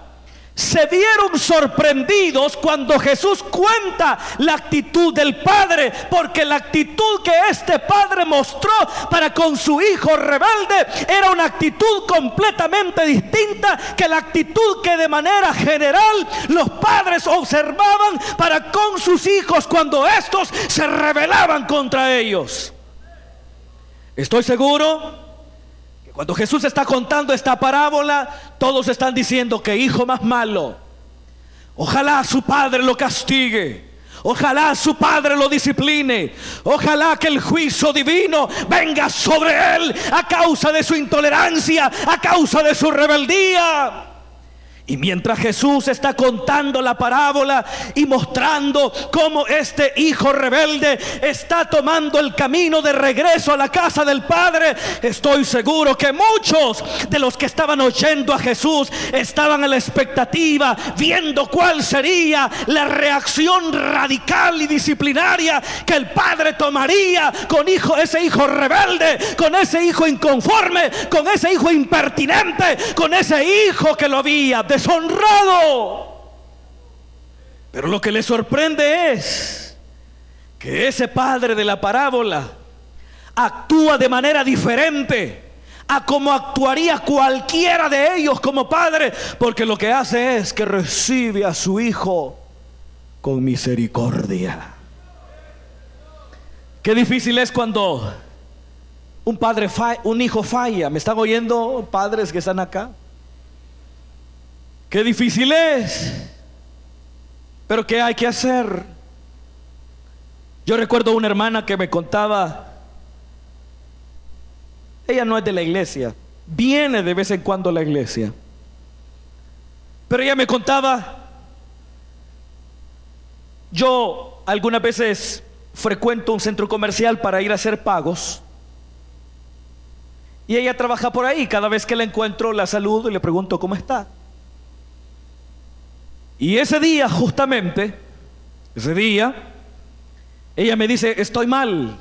se vieron sorprendidos cuando Jesús cuenta la actitud del padre, porque la actitud que este padre mostró para con su hijo rebelde era una actitud completamente distinta que la actitud que de manera general los padres observaban para con sus hijos cuando estos se rebelaban contra ellos. Estoy seguro cuando Jesús está contando esta parábola, todos están diciendo: qué hijo más malo, ojalá su padre lo castigue, ojalá su padre lo discipline, ojalá que el juicio divino venga sobre él a causa de su intolerancia, a causa de su rebeldía. Y mientras Jesús está contando la parábola y mostrando cómo este hijo rebelde está tomando el camino de regreso a la casa del Padre, estoy seguro que muchos de los que estaban oyendo a Jesús estaban a la expectativa, viendo cuál sería la reacción radical y disciplinaria que el Padre tomaría con ese hijo rebelde, con ese hijo inconforme, con ese hijo impertinente, con ese hijo que lo había deshonrado. Pero lo que le sorprende es que ese padre de la parábola actúa de manera diferente a como actuaría cualquiera de ellos como padre, porque lo que hace es que recibe a su hijo con misericordia. Qué difícil es cuando un hijo falla. ¿Me están oyendo, padres que están acá? Qué difícil es, pero ¿qué hay que hacer? Yo recuerdo una hermana que me contaba, ella no es de la iglesia, viene de vez en cuando a la iglesia, pero ella me contaba: yo algunas veces frecuento un centro comercial para ir a hacer pagos, y ella trabaja por ahí. Cada vez que la encuentro la saludo y le pregunto cómo está. Y ese día, justamente, ella me dice: estoy mal.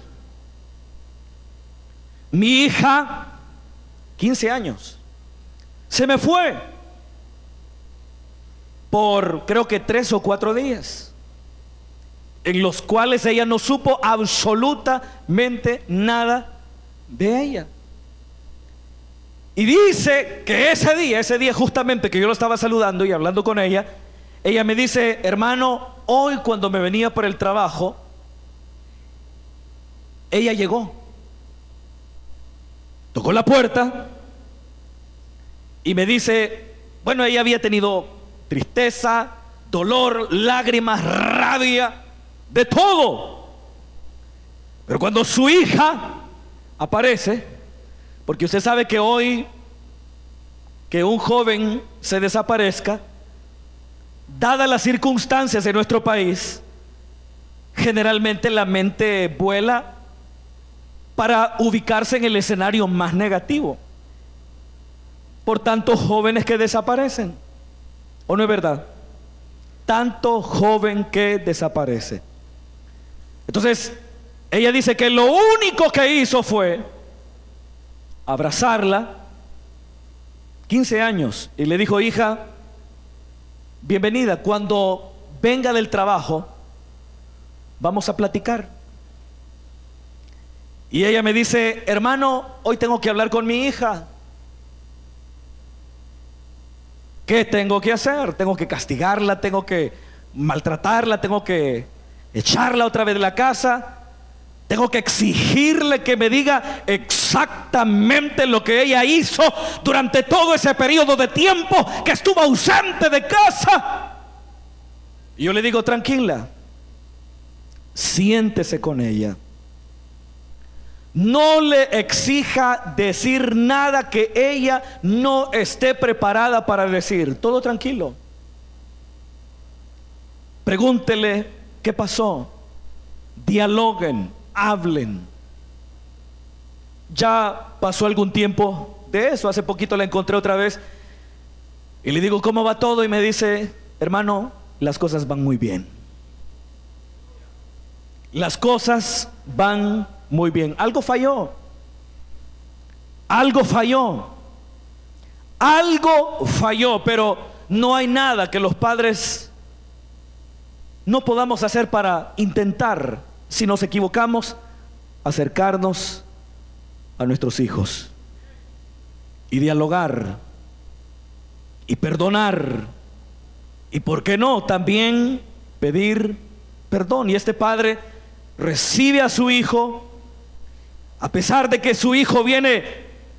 Mi hija, 15 años, se me fue por creo que 3 o 4 días, en los cuales ella no supo absolutamente nada de ella. Y dice que ese día justamente que yo lo estaba saludando y hablando con ella, ella me dice: hermano, hoy cuando me venía por el trabajo, ella llegó, tocó la puerta y me dice, bueno, ella había tenido tristeza, dolor, lágrimas, rabia, de todo. Pero cuando su hija aparece, porque usted sabe que hoy que un joven se desaparezca, dadas las circunstancias de nuestro país, generalmente la mente vuela para ubicarse en el escenario más negativo. Por tantos jóvenes que desaparecen, ¿o no es verdad? Tanto joven que desaparece. Entonces ella dice que lo único que hizo fue abrazarla, 15 años, y le dijo: hija, bienvenida, cuando venga del trabajo vamos a platicar. Y ella me dice: hermano, hoy tengo que hablar con mi hija. ¿Qué tengo que hacer? Tengo que castigarla, tengo que maltratarla, tengo que echarla otra vez de la casa, tengo que exigirle que me diga exactamente lo que ella hizo durante todo ese periodo de tiempo que estuvo ausente de casa. Y yo le digo: tranquila, siéntese con ella, no le exija decir nada que ella no esté preparada para decir. Todo tranquilo. Pregúntele qué pasó. Dialoguen, hablen. Ya pasó algún tiempo de eso. Hace poquito la encontré otra vez y le digo, ¿cómo va todo? Y me dice, hermano, las cosas van muy bien. Las cosas van muy bien. Algo falló. Algo falló. Algo falló, pero no hay nada que los padres no podamos hacer para intentar, si nos equivocamos, acercarnos a nuestros hijos y dialogar y perdonar, y por qué no también pedir perdón. Y este padre recibe a su hijo, a pesar de que su hijo viene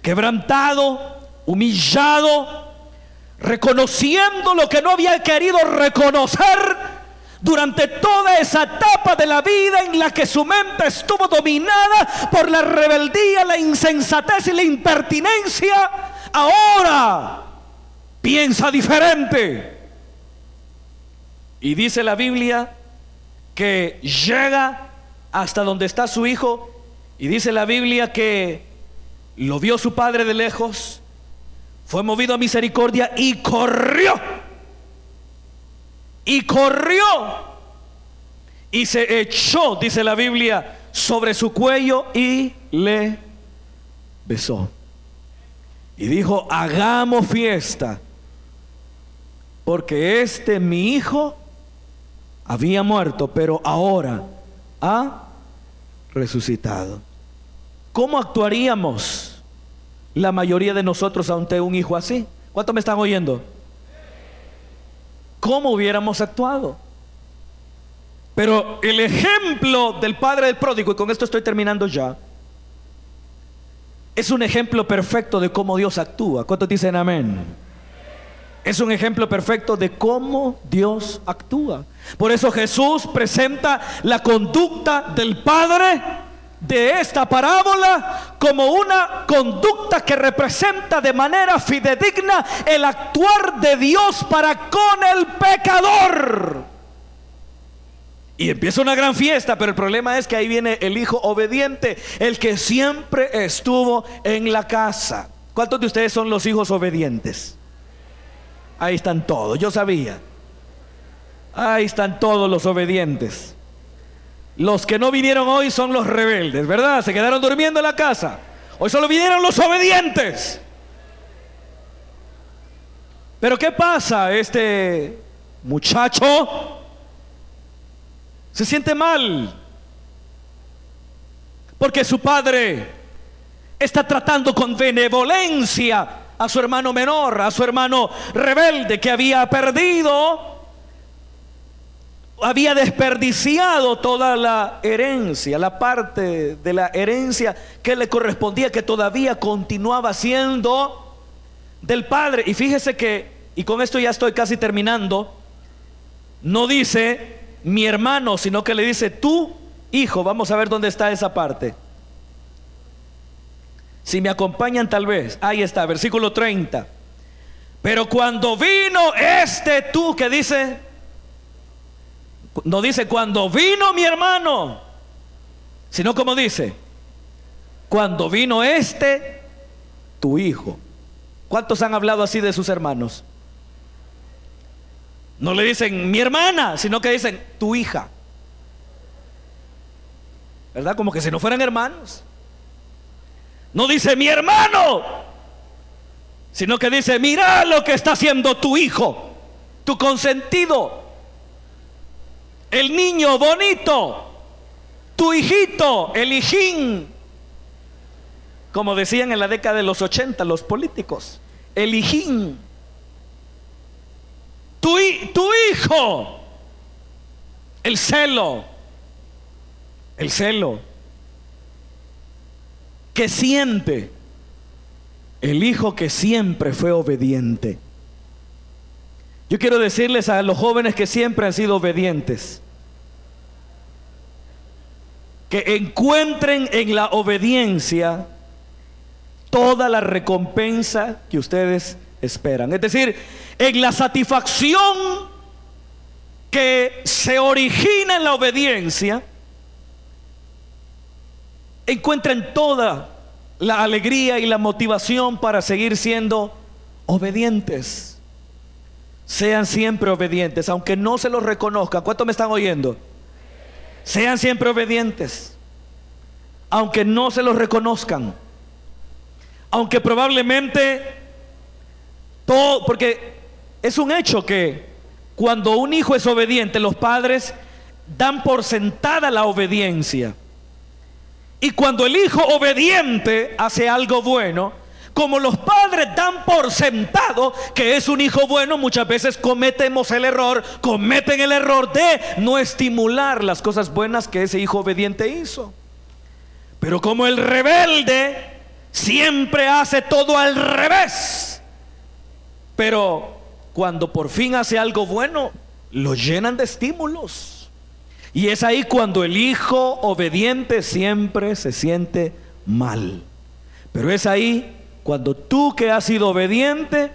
quebrantado, humillado, reconociendo lo que no había querido reconocer durante toda esa etapa de la vida en la que su mente estuvo dominada por la rebeldía, la insensatez y la impertinencia. Ahora piensa diferente. Y dice la Biblia que llega hasta donde está su hijo, y dice la Biblia que lo vio su padre de lejos, fue movido a misericordia y corrió. Y corrió y se echó, dice la Biblia, sobre su cuello y le besó. Y dijo, hagamos fiesta, porque mi hijo había muerto, pero ahora ha resucitado. ¿Cómo actuaríamos la mayoría de nosotros ante un hijo así? ¿Cuántos me están oyendo? ¿Cómo hubiéramos actuado? Pero el ejemplo del padre del pródigo, y con esto estoy terminando ya, es un ejemplo perfecto de cómo Dios actúa. ¿Cuántos dicen amén? Es un ejemplo perfecto de cómo Dios actúa. Por eso Jesús presenta la conducta del padre de esta parábola como una conducta que representa de manera fidedigna el actuar de Dios para con el pecador. Y empieza una gran fiesta, pero el problema es que ahí viene el hijo obediente, el que siempre estuvo en la casa. ¿Cuántos de ustedes son los hijos obedientes? Ahí están todos, yo sabía. Ahí están todos los obedientes. Los que no vinieron hoy son los rebeldes, ¿verdad? Se quedaron durmiendo en la casa. Hoy solo vinieron los obedientes. Pero ¿qué pasa? Este muchacho se siente mal porque su padre está tratando con benevolencia a su hermano menor, a su hermano rebelde que había perdido, había desperdiciado toda la herencia, la parte de la herencia que le correspondía, que todavía continuaba siendo del padre. Y fíjese que, y con esto ya estoy casi terminando, no dice mi hermano, sino que le dice tu hijo. Vamos a ver dónde está esa parte. Si me acompañan tal vez, ahí está, versículo 30. Pero cuando vino tú, que dice, no dice cuando vino mi hermano, sino como dice, cuando vino tu hijo. ¿Cuántos han hablado así de sus hermanos? No le dicen mi hermana, sino que dicen tu hija, ¿verdad? Como que si no fueran hermanos. No dice mi hermano, sino que dice mira lo que está haciendo tu hijo, tu consentido, el niño bonito, tu hijito, el hijín, como decían en la década de los 80 los políticos, el hijín, tu hijo. El celo que siente el hijo que siempre fue obediente. Yo quiero decirles a los jóvenes que siempre han sido obedientes, que encuentren en la obediencia toda la recompensa que ustedes esperan. Es decir, en la satisfacción que se origina en la obediencia encuentren toda la alegría y la motivación para seguir siendo obedientes. Sean siempre obedientes, aunque no se los reconozcan. ¿Cuántos me están oyendo? Sean siempre obedientes, aunque no se los reconozcan, aunque probablemente todo, porque es un hecho que cuando un hijo es obediente, los padres dan por sentada la obediencia. Y cuando el hijo obediente hace algo bueno, como los padres dan por sentado que es un hijo bueno, muchas veces cometen el error de no estimular las cosas buenas que ese hijo obediente hizo. Pero como el rebelde siempre hace todo al revés, pero cuando por fin hace algo bueno, lo llenan de estímulos. Y es ahí cuando el hijo obediente siempre se siente mal. Pero es ahí cuando tú, que has sido obediente,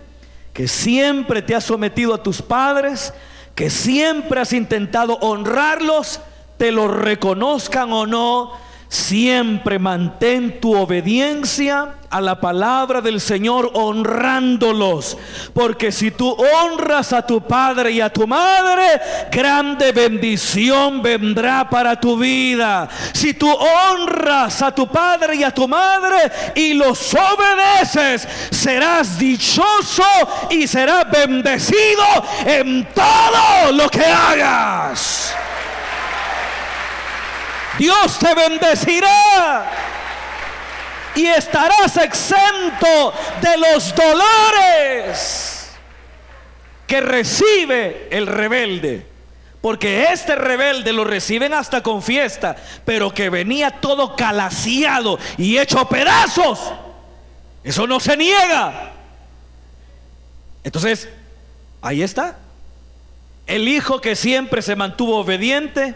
que siempre te has sometido a tus padres, que siempre has intentado honrarlos, te lo reconozcan o no, siempre mantén tu obediencia a la palabra del Señor, honrándolos. Porque si tú honras a tu padre y a tu madre, grande bendición vendrá para tu vida. Si tú honras a tu padre y a tu madre y los obedeces, serás dichoso y serás bendecido en todo lo que hagas. Dios te bendecirá y estarás exento de los dolores que recibe el rebelde. Porque este rebelde lo reciben hasta con fiesta, pero que venía todo calaciado y hecho pedazos, eso no se niega. Entonces, ahí está. El hijo que siempre se mantuvo obediente,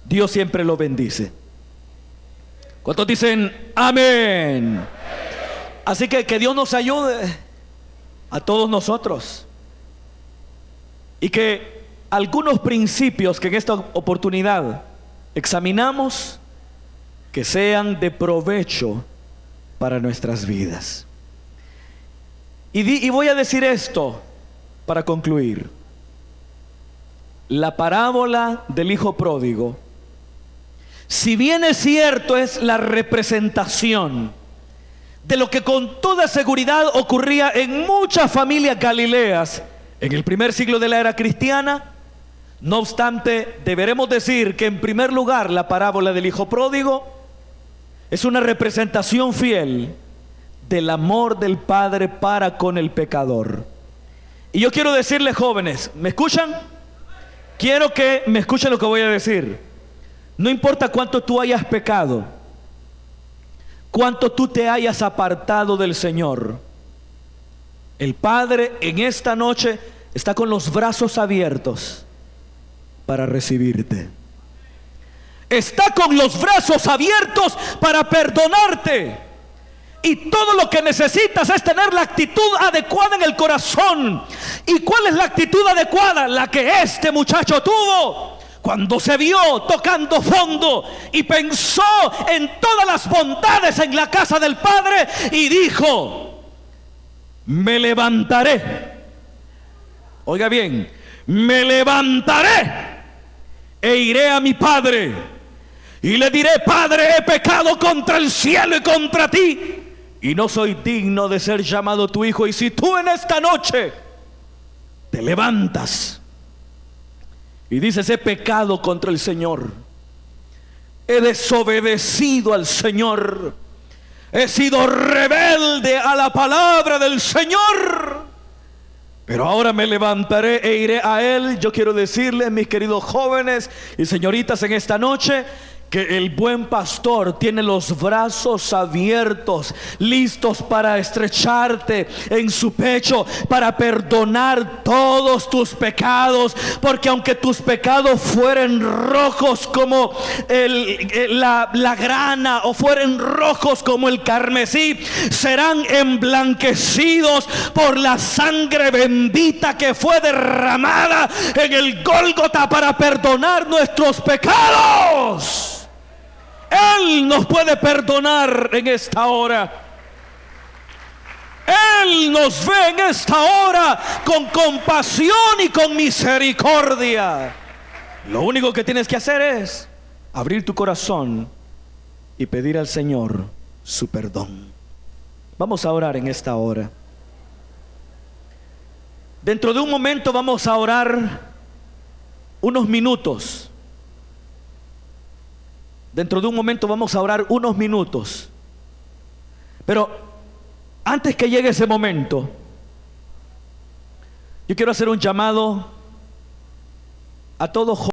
Dios siempre lo bendice. ¿Cuántos dicen amén? Así que Dios nos ayude a todos nosotros, y que algunos principios que en esta oportunidad examinamos, que sean de provecho para nuestras vidas. Y voy a decir esto para concluir. La parábola del hijo pródigo, si bien es cierto, es la representación de lo que con toda seguridad ocurría en muchas familias galileas en el primer siglo de la era cristiana, no obstante, deberemos decir que en primer lugar la parábola del hijo pródigo es una representación fiel del amor del Padre para con el pecador. Y yo quiero decirles, jóvenes, ¿me escuchan? Quiero que me escuchen lo que voy a decir. No importa cuánto tú hayas pecado, cuánto tú te hayas apartado del Señor, el Padre en esta noche está con los brazos abiertos para recibirte. Está con los brazos abiertos para perdonarte. Y todo lo que necesitas es tener la actitud adecuada en el corazón. ¿Y cuál es la actitud adecuada? La que este muchacho tuvo cuando se vio tocando fondo y pensó en todas las bondades en la casa del Padre y dijo: me levantaré. Oiga bien, me levantaré e iré a mi padre y le diré: Padre, he pecado contra el cielo y contra ti, y no soy digno de ser llamado tu hijo. Y si tú en esta noche te levantas y dices: he pecado contra el Señor, he desobedecido al Señor, he sido rebelde a la palabra del Señor, pero ahora me levantaré e iré a Él. Yo quiero decirles, mis queridos jóvenes y señoritas, en esta noche, que el buen pastor tiene los brazos abiertos, listos para estrecharte en su pecho, para perdonar todos tus pecados, porque aunque tus pecados fueren rojos como la grana, o fueren rojos como el carmesí, serán emblanquecidos por la sangre bendita que fue derramada en el Gólgota para perdonar nuestros pecados. Él nos puede perdonar en esta hora. Él nos ve en esta hora con compasión y con misericordia. Lo único que tienes que hacer es abrir tu corazón y pedir al Señor su perdón. Vamos a orar en esta hora. Dentro de un momento vamos a orar unos minutos. Dentro de un momento vamos a orar unos minutos. Pero antes que llegue ese momento, yo quiero hacer un llamado a todos jóvenes.